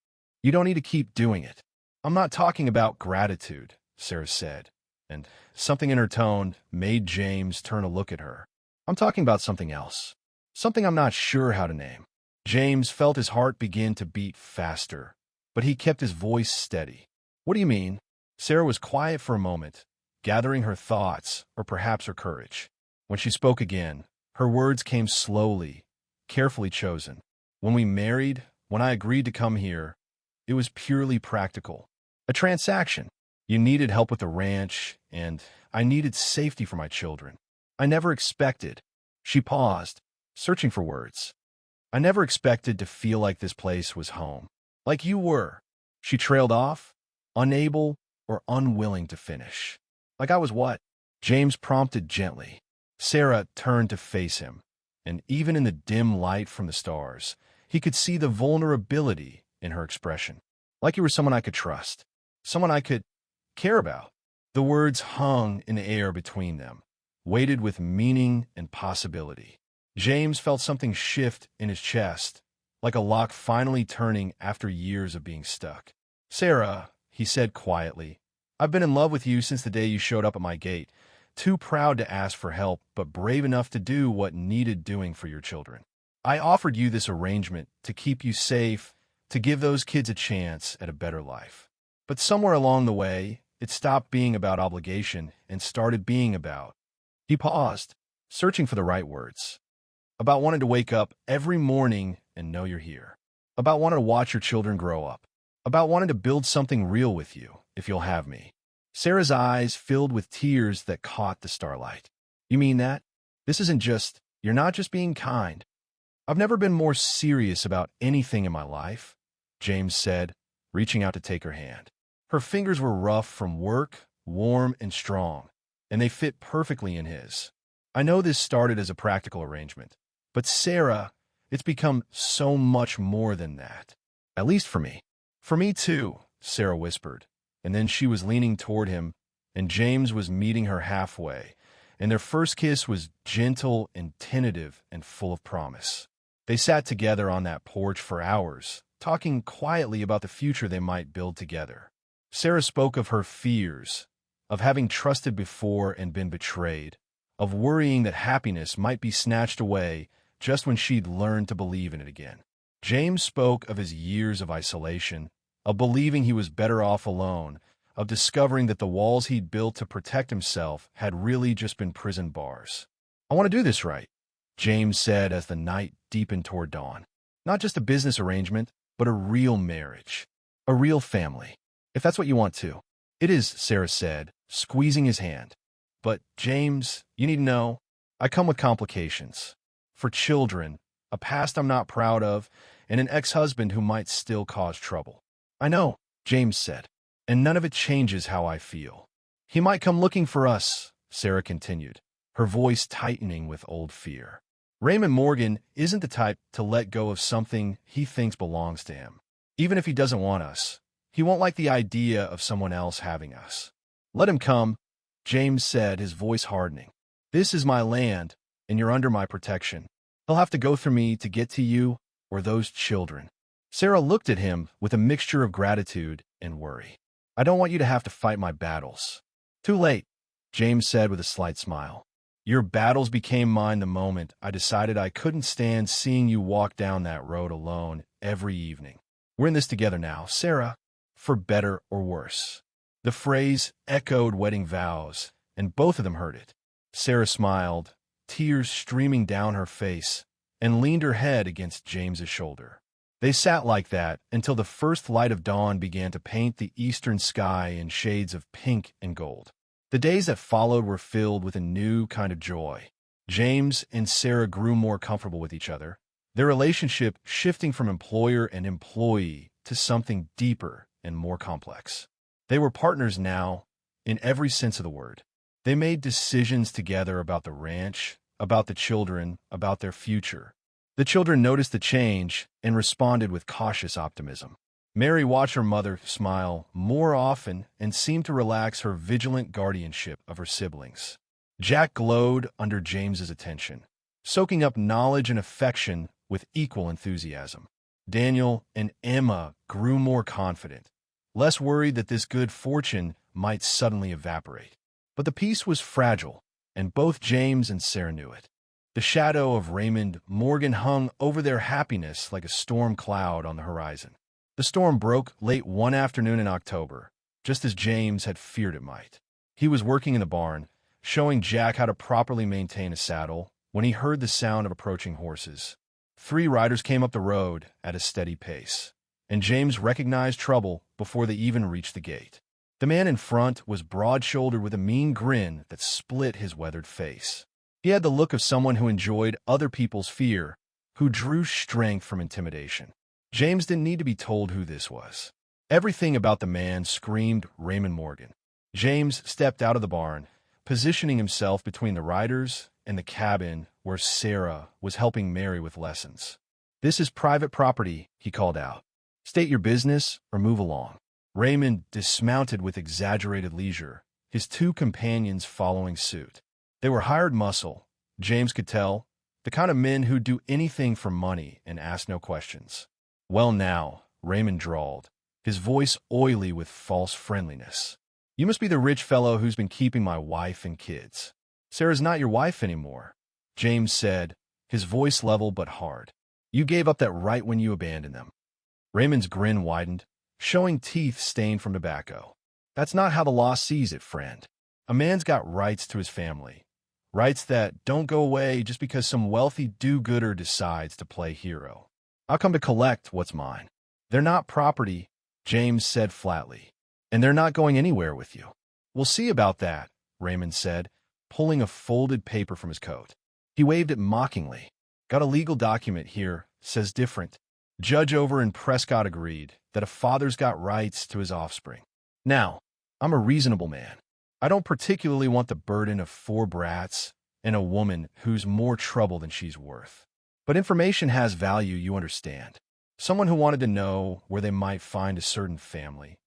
"You don't need to keep doing it." "I'm not talking about gratitude," Sarah said, and something in her tone made James turn to look at her. "I'm talking about something else, something I'm not sure how to name." James felt his heart begin to beat faster, but he kept his voice steady. "What do you mean?" Sarah was quiet for a moment, gathering her thoughts or perhaps her courage. When she spoke again, her words came slowly, carefully chosen. "When we married, when I agreed to come here, it was purely practical. A transaction. You needed help with the ranch, and I needed safety for my children. I never expected." She paused, searching for words. "I never expected to feel like this place was home. Like you were." She trailed off, unable or unwilling to finish. "Like I was what?" James prompted gently. Sarah turned to face him, and even in the dim light from the stars, he could see the vulnerability in her expression. "Like you were someone I could trust, someone I could care about." The words hung in the air between them, weighted with meaning and possibility. James felt something shift in his chest, like a lock finally turning after years of being stuck. "Sarah," he said quietly, "I've been in love with you since the day you showed up at my gate, too proud to ask for help, but brave enough to do what needed doing for your children. I offered you this arrangement to keep you safe, to give those kids a chance at a better life. But somewhere along the way, it stopped being about obligation and started being about—" He paused, searching for the right words. "About wanting to wake up every morning and know you're here. About wanting to watch your children grow up. About wanting to build something real with you, if you'll have me." Sarah's eyes filled with tears that caught the starlight. "You mean that? You're not just being kind." "I've never been more serious about anything in my life," James said, reaching out to take her hand. Her fingers were rough from work, warm and strong, and they fit perfectly in his. "I know this started as a practical arrangement, but Sarah, it's become so much more than that. At least for me." "For me too," Sarah whispered, and then she was leaning toward him, and James was meeting her halfway, and their first kiss was gentle and tentative and full of promise. They sat together on that porch for hours, talking quietly about the future they might build together. Sarah spoke of her fears, of having trusted before and been betrayed, of worrying that happiness might be snatched away just when she'd learned to believe in it again. James spoke of his years of isolation, of believing he was better off alone, of discovering that the walls he'd built to protect himself had really just been prison bars. "I want to do this right," James said as the night deepened toward dawn. "Not just a business arrangement, but a real marriage, a real family. If that's what you want to." "It is," Sarah said, squeezing his hand. "But, James, you need to know, I come with complications. For children, a past I'm not proud of, and an ex-husband who might still cause trouble." "I know," James said, "and none of it changes how I feel." "He might come looking for us," Sarah continued, her voice tightening with old fear. "Raymond Morgan isn't the type to let go of something he thinks belongs to him. Even if he doesn't want us, he won't like the idea of someone else having us." "Let him come," James said, his voice hardening. "This is my land, and you're under my protection. He'll have to go through me to get to you or those children." Sarah looked at him with a mixture of gratitude and worry. "I don't want you to have to fight my battles." "Too late," James said with a slight smile. "Your battles became mine the moment I decided I couldn't stand seeing you walk down that road alone every evening. We're in this together now, Sarah, for better or worse." The phrase echoed wedding vows, and both of them heard it. Sarah smiled, tears streaming down her face, and leaned her head against James's shoulder. They sat like that until the first light of dawn began to paint the eastern sky in shades of pink and gold. The days that followed were filled with a new kind of joy. James and Sarah grew more comfortable with each other, their relationship shifting from employer and employee to something deeper and more complex. They were partners now, in every sense of the word. They made decisions together about the ranch, about the children, about their future. The children noticed the change and responded with cautious optimism. Mary watched her mother smile more often and seemed to relax her vigilant guardianship of her siblings. Jack glowed under James's attention, soaking up knowledge and affection with equal enthusiasm. Daniel and Emma grew more confident, less worried that this good fortune might suddenly evaporate. But the peace was fragile, and both James and Sarah knew it. The shadow of Raymond Morgan hung over their happiness like a storm cloud on the horizon. The storm broke late one afternoon in October, just as James had feared it might. He was working in the barn, showing Jack how to properly maintain a saddle, when he heard the sound of approaching horses. 3 riders came up the road at a steady pace, and James recognized trouble before they even reached the gate. The man in front was broad-shouldered with a mean grin that split his weathered face. He had the look of someone who enjoyed other people's fear, who drew strength from intimidation. James didn't need to be told who this was. Everything about the man screamed Raymond Morgan. James stepped out of the barn, positioning himself between the riders and the cabin where Sarah was helping Mary with lessons. "This is private property," he called out. "State your business or move along." Raymond dismounted with exaggerated leisure, his 2 companions following suit. They were hired muscle, James could tell, the kind of men who'd do anything for money and ask no questions. "Well now," Raymond drawled, his voice oily with false friendliness. "You must be the rich fellow who's been keeping my wife and kids." "Sarah's not your wife anymore," James said, his voice level but hard. "You gave up that right when you abandoned them." Raymond's grin widened, showing teeth stained from tobacco. "That's not how the law sees it, friend. A man's got rights to his family. Rights that don't go away just because some wealthy do-gooder decides to play hero. I'll come to collect what's mine." "They're not property," James said flatly. "And they're not going anywhere with you." "We'll see about that," Raymond said, pulling a folded paper from his coat. He waved it mockingly. "Got a legal document here, says different." Judge over in Prescott agreed that a father's got rights to his offspring. Now, I'm a reasonable man. I don't particularly want the burden of 4 brats and a woman who's more trouble than she's worth. But information has value, you understand. Someone who wanted to know where they might find a certain family.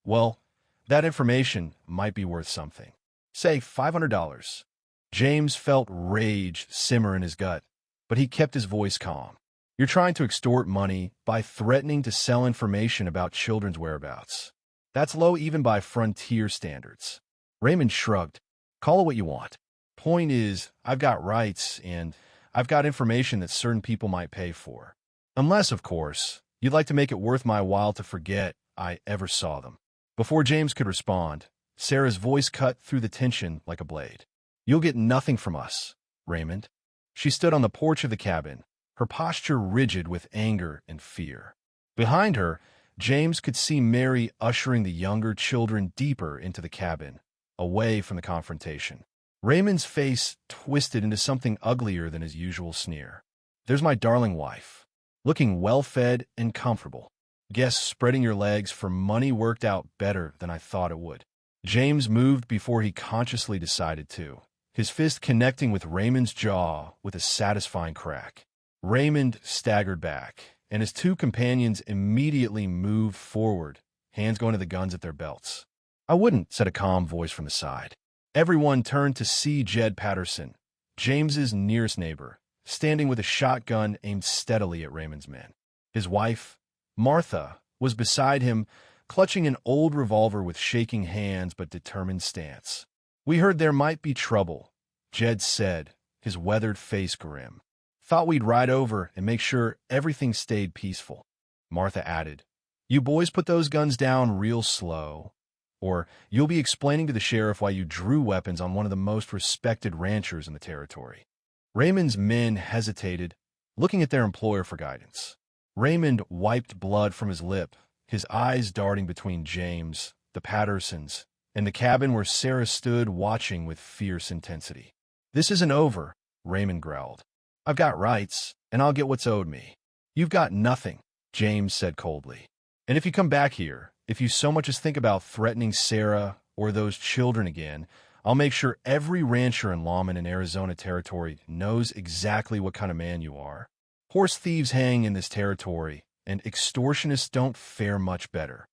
Well, that information might be worth something. Say $500. James felt rage simmer in his gut, but he kept his voice calm. "You're trying to extort money by threatening to sell information about children's whereabouts. That's low even by frontier standards." Raymond shrugged. "Call it what you want. Point is, I've got rights, and I've got information that certain people might pay for. Unless, of course, you'd like to make it worth my while to forget I ever saw them." Before James could respond, Sarah's voice cut through the tension like a blade. "You'll get nothing from us, Raymond." She stood on the porch of the cabin, her posture rigid with anger and fear. Behind her, James could see Mary ushering the younger children deeper into the cabin, away from the confrontation. Raymond's face twisted into something uglier than his usual sneer. "There's my darling wife, looking well-fed and comfortable. Guess spreading your legs for money worked out better than I thought it would." James moved before he consciously decided to, his fist connecting with Raymond's jaw with a satisfying crack. Raymond staggered back, and his 2 companions immediately moved forward, hands going to the guns at their belts. "I wouldn't," said a calm voice from the side. Everyone turned to see Jed Patterson, James's nearest neighbor, standing with a shotgun aimed steadily at Raymond's men. His wife, Martha, was beside him, clutching an old revolver with shaking hands but determined stance. "We heard there might be trouble," Jed said, his weathered face grim. "Thought we'd ride over and make sure everything stayed peaceful." Martha added, "You boys put those guns down real slow, or you'll be explaining to the sheriff why you drew weapons on one of the most respected ranchers in the territory." Raymond's men hesitated, looking at their employer for guidance. Raymond wiped blood from his lip, his eyes darting between James, the Pattersons, and the cabin where Sarah stood watching with fierce intensity. "This isn't over," Raymond growled. "I've got rights, and I'll get what's owed me." "You've got nothing," James said coldly. "And if you come back here If you so much as think about threatening Sarah or those children again, I'll make sure every rancher and lawman in Arizona territory knows exactly what kind of man you are. Horse thieves hang in this territory, and extortionists don't fare much better.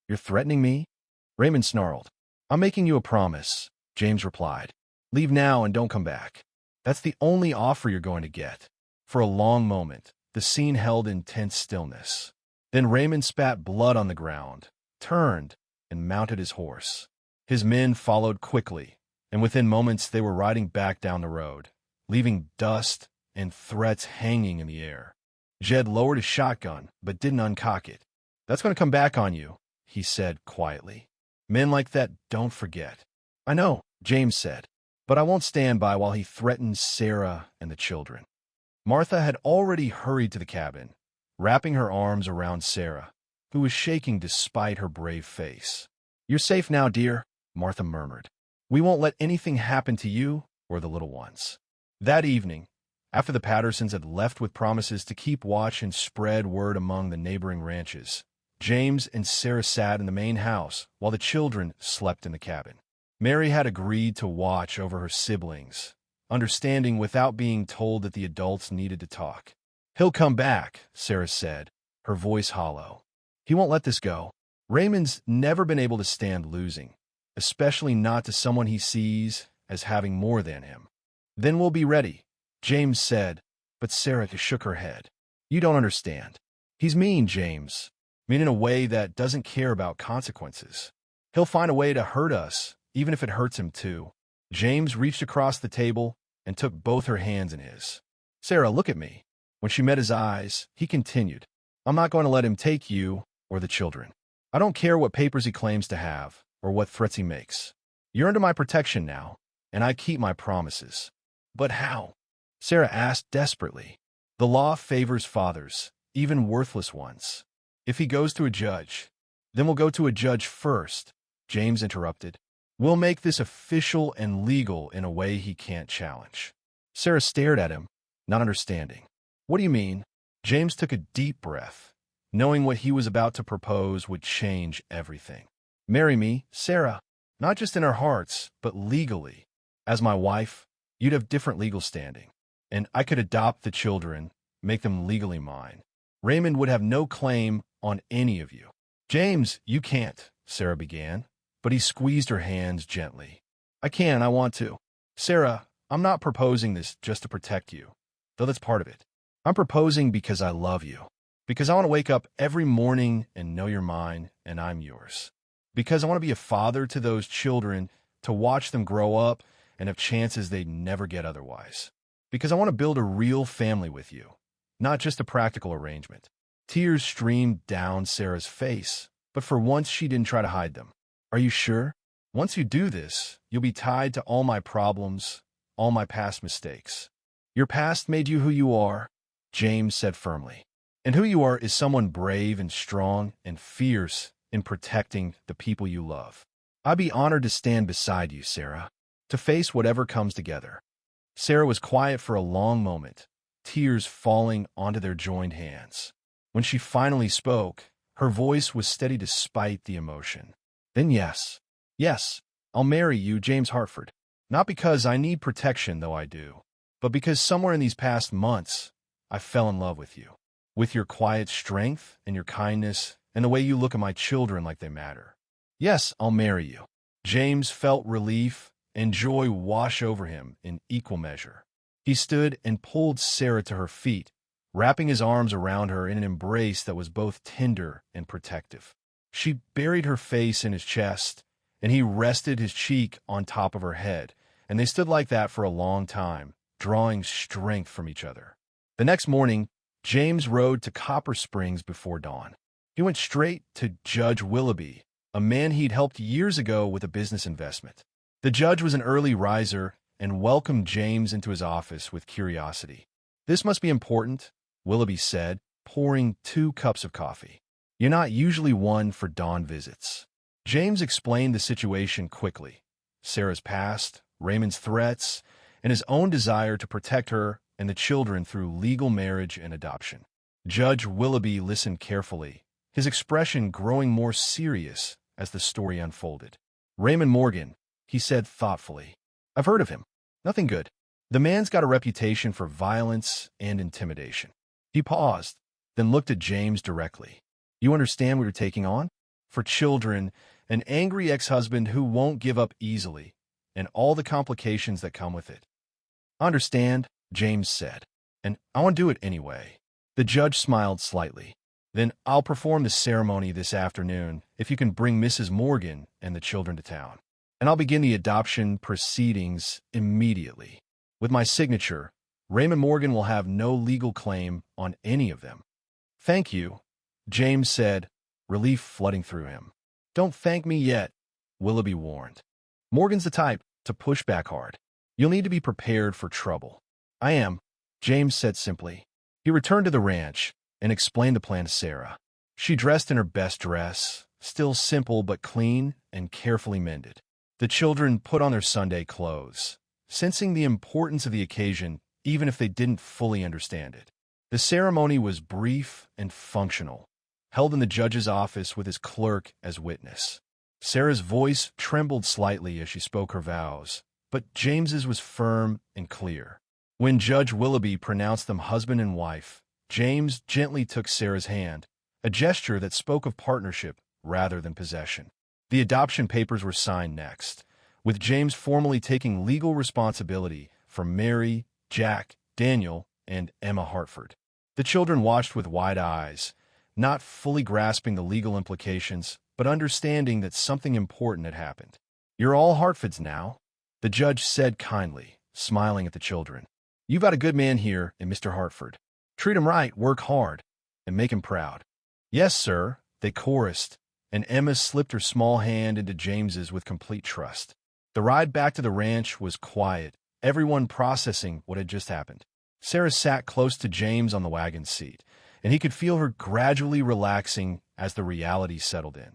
You're threatening me? Raymond snarled. I'm making you a promise, James replied. Leave now and don't come back. That's the only offer you're going to get. For a long moment, the scene held in tense stillness. Then Raymond spat blood on the ground, turned, and mounted his horse. His men followed quickly, and within moments they were riding back down the road, leaving dust and threats hanging in the air. Jed lowered his shotgun, but didn't uncock it. That's going to come back on you, he said quietly. Men like that don't forget. I know, James said, but I won't stand by while he threatens Sarah and the children. Martha had already hurried to the cabin, wrapping her arms around Sarah, who was shaking despite her brave face. You're safe now, dear, Martha murmured. We won't let anything happen to you or the little ones. That evening, after the Pattersons had left with promises to keep watch and spread word among the neighboring ranches, James and Sarah sat in the main house while the children slept in the cabin. Mary had agreed to watch over her siblings, understanding without being told that the adults needed to talk. He'll come back, Sarah said, her voice hollow. He won't let this go. Raymond's never been able to stand losing, especially not to someone he sees as having more than him. Then we'll be ready, James said, but Sarah shook her head. You don't understand. He's mean, James. Mean in a way that doesn't care about consequences. He'll find a way to hurt us, even if it hurts him too. James reached across the table and took both her hands in his. Sarah, look at me. When she met his eyes, he continued, I'm not going to let him take you or the children. I don't care what papers he claims to have or what threats he makes. You're under my protection now, and I keep my promises. But how? Sarah asked desperately. The law favors fathers, even worthless ones. If he goes to a judge, then we'll go to a judge first, James interrupted. We'll make this official and legal in a way he can't challenge. Sarah stared at him, not understanding. What do you mean? James took a deep breath, knowing what he was about to propose would change everything. Marry me, Sarah, not just in our hearts, but legally. As my wife, you'd have different legal standing, and I could adopt the children, make them legally mine. Raymond would have no claim on any of you. James, you can't, Sarah began, but he squeezed her hands gently. I can, I want to. Sarah, I'm not proposing this just to protect you, though that's part of it. I'm proposing because I love you, because I want to wake up every morning and know you're mine and I'm yours, because I want to be a father to those children, to watch them grow up and have chances they'd never get otherwise, because I want to build a real family with you, not just a practical arrangement. Tears streamed down Sarah's face, but for once she didn't try to hide them. Are you sure? Once you do this, you'll be tied to all my problems, all my past mistakes. Your past made you who you are, James said firmly. And who you are is someone brave and strong and fierce in protecting the people you love. I'd be honored to stand beside you, Sarah, to face whatever comes together. Sarah was quiet for a long moment, tears falling onto their joined hands. When she finally spoke, her voice was steady despite the emotion. Then yes, I'll marry you, James Hartford. Not because I need protection, though I do, but because somewhere in these past months, I fell in love with you. With your quiet strength and your kindness and the way you look at my children like they matter. Yes, I'll marry you. James felt relief and joy wash over him in equal measure. He stood and pulled Sarah to her feet, wrapping his arms around her in an embrace that was both tender and protective. She buried her face in his chest, and he rested his cheek on top of her head, and they stood like that for a long time, drawing strength from each other. The next morning, James rode to Copper Springs before dawn. He went straight to Judge Willoughby, a man he'd helped years ago with a business investment. The judge was an early riser and welcomed James into his office with curiosity. This must be important, Willoughby said, pouring 2 cups of coffee. You're not usually one for dawn visits. James explained the situation quickly. Sarah's past, Raymond's threats, and his own desire to protect her and the children through legal marriage and adoption. Judge Willoughby listened carefully, his expression growing more serious as the story unfolded. "Raymond Morgan," he said thoughtfully. "I've heard of him. Nothing good. The man's got a reputation for violence and intimidation." He paused, then looked at James directly. "You understand what you're taking on? For children, an angry ex-husband who won't give up easily, and all the complications that come with it." "I understand," James said, "and I want to do it anyway." The judge smiled slightly. "Then I'll perform the ceremony this afternoon if you can bring Mrs. Morgan and the children to town. And I'll begin the adoption proceedings immediately. With my signature, Raymond Morgan will have no legal claim on any of them." "Thank you," James said, relief flooding through him. "Don't thank me yet," Willoughby warned. "Morgan's the type to push back hard. You'll need to be prepared for trouble." "I am," James said simply. He returned to the ranch and explained the plan to Sarah. She dressed in her best dress, still simple but clean and carefully mended. The children put on their Sunday clothes, sensing the importance of the occasion even if they didn't fully understand it. The ceremony was brief and functional, held in the judge's office with his clerk as witness. Sarah's voice trembled slightly as she spoke her vows, but James's was firm and clear. When Judge Willoughby pronounced them husband and wife, James gently took Sarah's hand, a gesture that spoke of partnership rather than possession. The adoption papers were signed next, with James formally taking legal responsibility for Mary, Jack, Daniel, and Emma Hartford. The children watched with wide eyes, not fully grasping the legal implications, but understanding that something important had happened. "You're all Hartfords now," the judge said kindly, smiling at the children. "You've got a good man here in Mr. Hartford. Treat him right, work hard, and make him proud." "Yes, sir," they chorused, and Emma slipped her small hand into James's with complete trust. The ride back to the ranch was quiet, everyone processing what had just happened. Sarah sat close to James on the wagon seat, and he could feel her gradually relaxing as the reality settled in.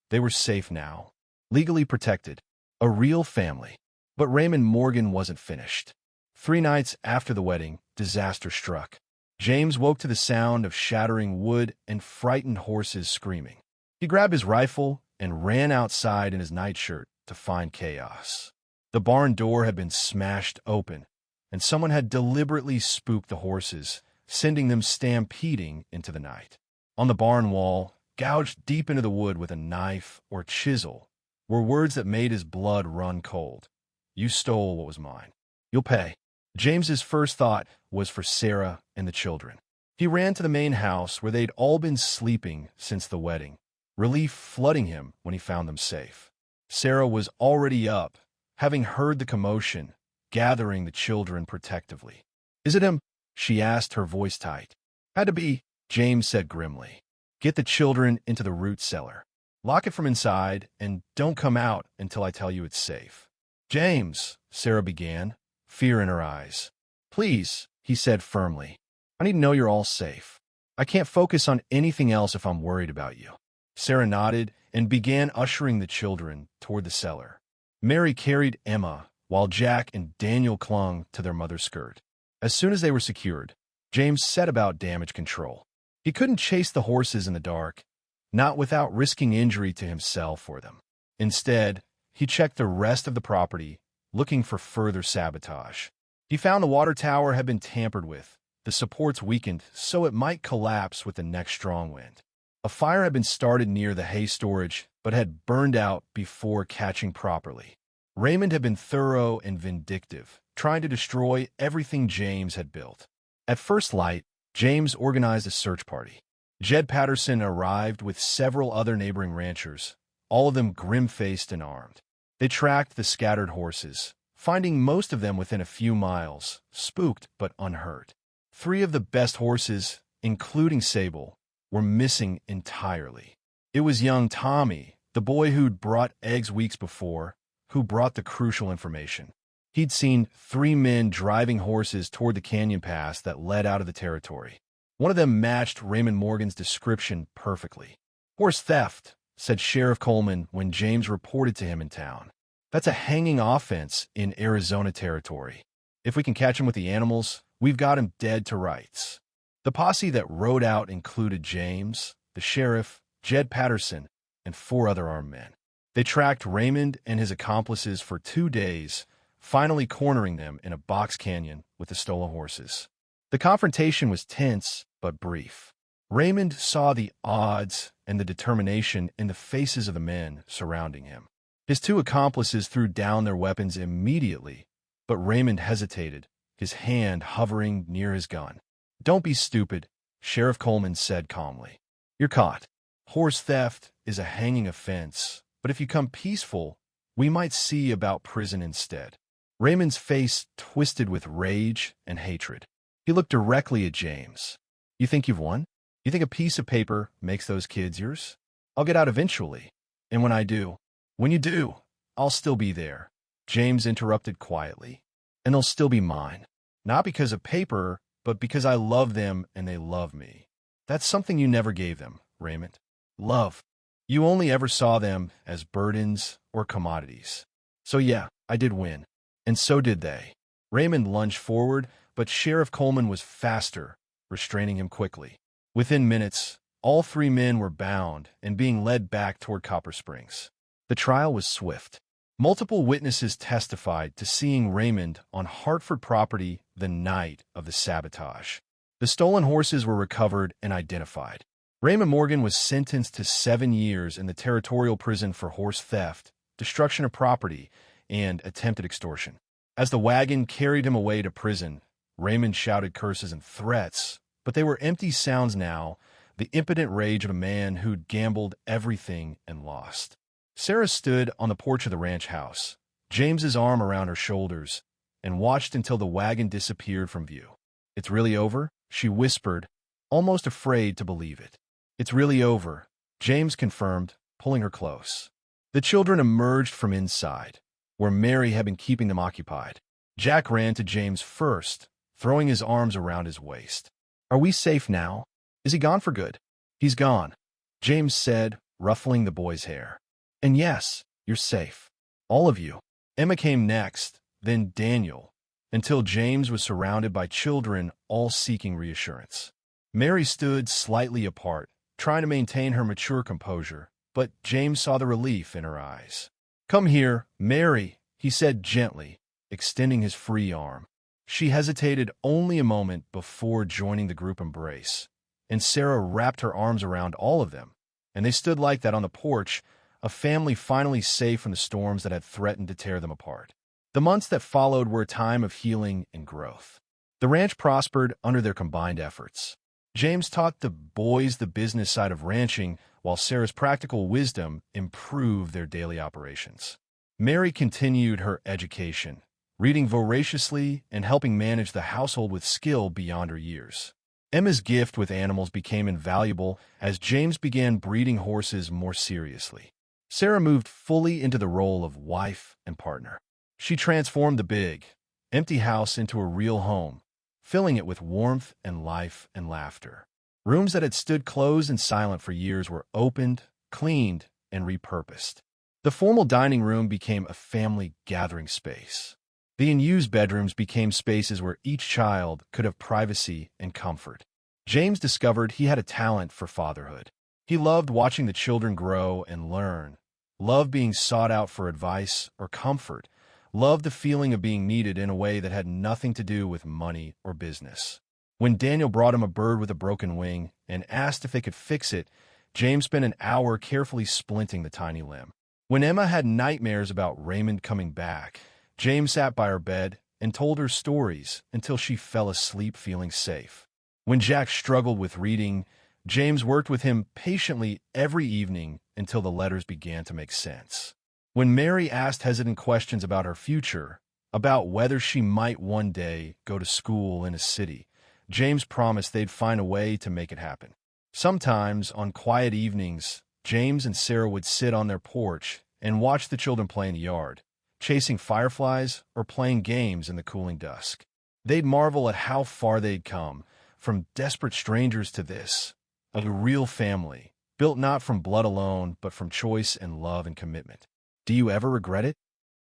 They were safe now, legally protected, a real family. But Raymond Morgan wasn't finished. 3 nights after the wedding, disaster struck. James woke to the sound of shattering wood and frightened horses screaming. He grabbed his rifle and ran outside in his nightshirt to find chaos. The barn door had been smashed open, and someone had deliberately spooked the horses, sending them stampeding into the night. On the barn wall, gouged deep into the wood with a knife or chisel, were words that made his blood run cold. "You stole what was mine. You'll pay." James's first thought was for Sarah and the children. He ran to the main house where they'd all been sleeping since the wedding, relief flooding him when he found them safe. Sarah was already up, having heard the commotion, gathering the children protectively. "Is it him?" she asked, her voice tight. "Had to be," James said grimly. "Get the children into the root cellar. Lock it from inside, and don't come out until I tell you it's safe." "James," Sarah began, fear in her eyes. "Please," he said firmly. "I need to know you're all safe. I can't focus on anything else if I'm worried about you." Sarah nodded and began ushering the children toward the cellar. Mary carried Emma, while Jack and Daniel clung to their mother's skirt. As soon as they were secured, James set about damage control. He couldn't chase the horses in the dark, not without risking injury to himself or them. Instead, he checked the rest of the property, looking for further sabotage. He found the water tower had been tampered with, the supports weakened so it might collapse with the next strong wind. A fire had been started near the hay storage, but had burned out before catching properly. Raymond had been thorough and vindictive, trying to destroy everything James had built. At first light, James organized a search party. Jed Patterson arrived with several other neighboring ranchers, all of them grim-faced and armed. They tracked the scattered horses, finding most of them within a few miles, spooked but unhurt. 3 of the best horses, including Sable, were missing entirely. It was young Tommy, the boy who'd brought eggs weeks before, who brought the crucial information. He'd seen 3 men driving horses toward the canyon pass that led out of the territory. One of them matched Raymond Morgan's description perfectly. "Horse theft," said Sheriff Coleman when James reported to him in town. "That's a hanging offense in Arizona territory. If we can catch him with the animals, we've got him dead to rights." The posse that rode out included James, the sheriff, Jed Patterson, and 4 other armed men. They tracked Raymond and his accomplices for 2 days, finally cornering them in a box canyon with the stolen horses. The confrontation was tense but brief. Raymond saw the odds and the determination in the faces of the men surrounding him. His 2 accomplices threw down their weapons immediately, but Raymond hesitated, his hand hovering near his gun. "Don't be stupid," Sheriff Coleman said calmly. "You're caught. Horse theft is a hanging offense, but if you come peaceful, we might see about prison instead." Raymond's face twisted with rage and hatred. He looked directly at James. "You think you've won? You think a piece of paper makes those kids yours? I'll get out eventually. And when you do, I'll still be there." James interrupted quietly. "And they'll still be mine. Not because of paper, but because I love them and they love me. That's something you never gave them, Raymond. Love. You only ever saw them as burdens or commodities. So yeah, I did win. And so did they." Raymond lunged forward, but Sheriff Coleman was faster, restraining him quickly. Within minutes, all 3 men were bound and being led back toward Copper Springs. The trial was swift. Multiple witnesses testified to seeing Raymond on Hartford property the night of the sabotage. The stolen horses were recovered and identified. Raymond Morgan was sentenced to 7 years in the territorial prison for horse theft, destruction of property, and attempted extortion. As the wagon carried him away to prison, Raymond shouted curses and threats, but they were empty sounds now, the impotent rage of a man who'd gambled everything and lost. Sarah stood on the porch of the ranch house, James's arm around her shoulders, and watched until the wagon disappeared from view. "It's really over?" she whispered, almost afraid to believe it. "It's really over," James confirmed, pulling her close. The children emerged from inside, where Mary had been keeping them occupied. Jack ran to James first, throwing his arms around his waist. "Are we safe now? Is he gone for good?" "He's gone," James said, ruffling the boy's hair. "And yes, you're safe. All of you." Emma came next, then Daniel, until James was surrounded by children, all seeking reassurance. Mary stood slightly apart, trying to maintain her mature composure, but James saw the relief in her eyes. "Come here, Mary," he said gently, extending his free arm. She hesitated only a moment before joining the group embrace, and Sarah wrapped her arms around all of them, and they stood like that on the porch, a family finally safe from the storms that had threatened to tear them apart. The months that followed were a time of healing and growth. The ranch prospered under their combined efforts. James taught the boys the business side of ranching, while Sarah's practical wisdom improved their daily operations. Mary continued her education, reading voraciously and helping manage the household with skill beyond her years. Emma's gift with animals became invaluable as James began breeding horses more seriously. Sarah moved fully into the role of wife and partner. She transformed the big, empty house into a real home, filling it with warmth and life and laughter. Rooms that had stood closed and silent for years were opened, cleaned, and repurposed. The formal dining room became a family gathering space. The unused bedrooms became spaces where each child could have privacy and comfort. James discovered he had a talent for fatherhood. He loved watching the children grow and learn, loved being sought out for advice or comfort, loved the feeling of being needed in a way that had nothing to do with money or business. When Daniel brought him a bird with a broken wing and asked if they could fix it, James spent an hour carefully splinting the tiny limb. When Emma had nightmares about Raymond coming back, James sat by her bed and told her stories until she fell asleep feeling safe. When Jack struggled with reading, James worked with him patiently every evening until the letters began to make sense. When Mary asked hesitant questions about her future, about whether she might one day go to school in a city, James promised they'd find a way to make it happen. Sometimes, on quiet evenings, James and Sarah would sit on their porch and watch the children play in the yard, chasing fireflies or playing games in the cooling dusk. They'd marvel at how far they'd come, from desperate strangers to this, a real family, built not from blood alone, but from choice and love and commitment. "Do you ever regret it?"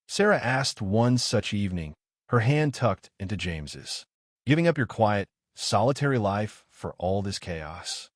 Sarah asked one such evening, her hand tucked into James's. "Giving up your quiet, solitary life for all this chaos?"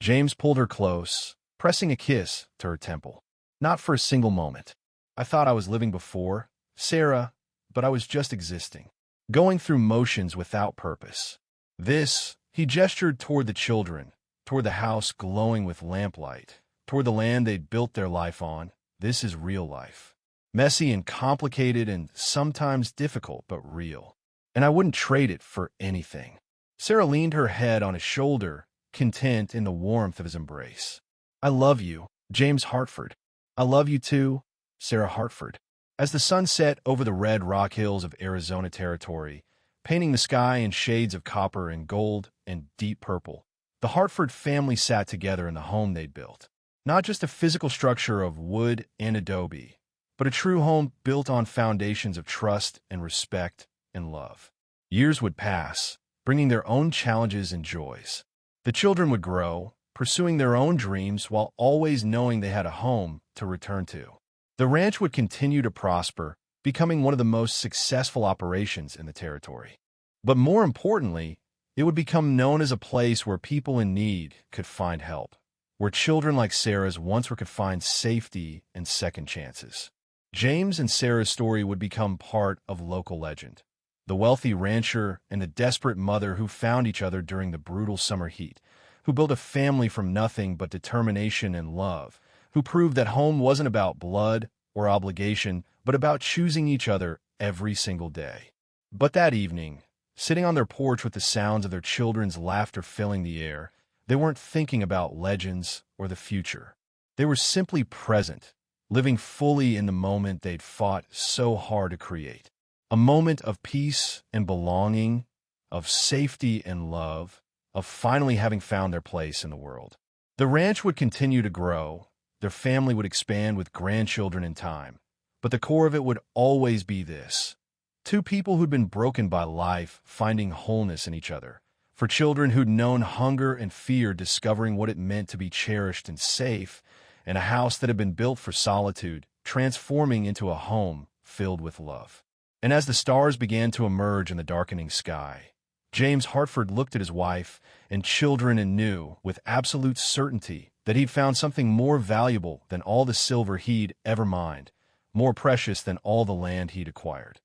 James pulled her close, pressing a kiss to her temple. Not for a single moment. I thought I was living before, Sarah, but I was just existing, going through motions without purpose. This, he gestured toward the children, toward the house glowing with lamplight, toward the land they'd built their life on. This is real life. Messy and complicated and sometimes difficult, but real. And I wouldn't trade it for anything. Sarah leaned her head on his shoulder, content in the warmth of his embrace. I love you, James Hartford. I love you too, Sarah Hartford. As the sun set over the red rock hills of Arizona Territory, painting the sky in shades of copper and gold and deep purple, the Hartford family sat together in the home they'd built. Not just a physical structure of wood and adobe, but a true home built on foundations of trust and respect and love. Years would pass, bringing their own challenges and joys. The children would grow, pursuing their own dreams while always knowing they had a home to return to. The ranch would continue to prosper, becoming one of the most successful operations in the territory. But more importantly, it would become known as a place where people in need could find help, where children like Sarah's once could find safety and second chances. James and Sarah's story would become part of local legend. The wealthy rancher and the desperate mother who found each other during the brutal summer heat, who built a family from nothing but determination and love, who proved that home wasn't about blood or obligation, but about choosing each other every single day. But that evening, sitting on their porch with the sounds of their children's laughter filling the air, they weren't thinking about legends or the future. They were simply present, living fully in the moment they'd fought so hard to create. A moment of peace and belonging, of safety and love, of finally having found their place in the world. The ranch would continue to grow, their family would expand with grandchildren in time, but the core of it would always be this. Two people who'd been broken by life finding wholeness in each other. For children who'd known hunger and fear discovering what it meant to be cherished and safe, and a house that had been built for solitude, transforming into a home filled with love. And as the stars began to emerge in the darkening sky, James Hartford looked at his wife and children and knew, with absolute certainty, that he'd found something more valuable than all the silver he'd ever mined, more precious than all the land he'd acquired.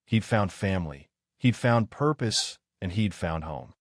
He'd found family, he'd found purpose, and he'd found home.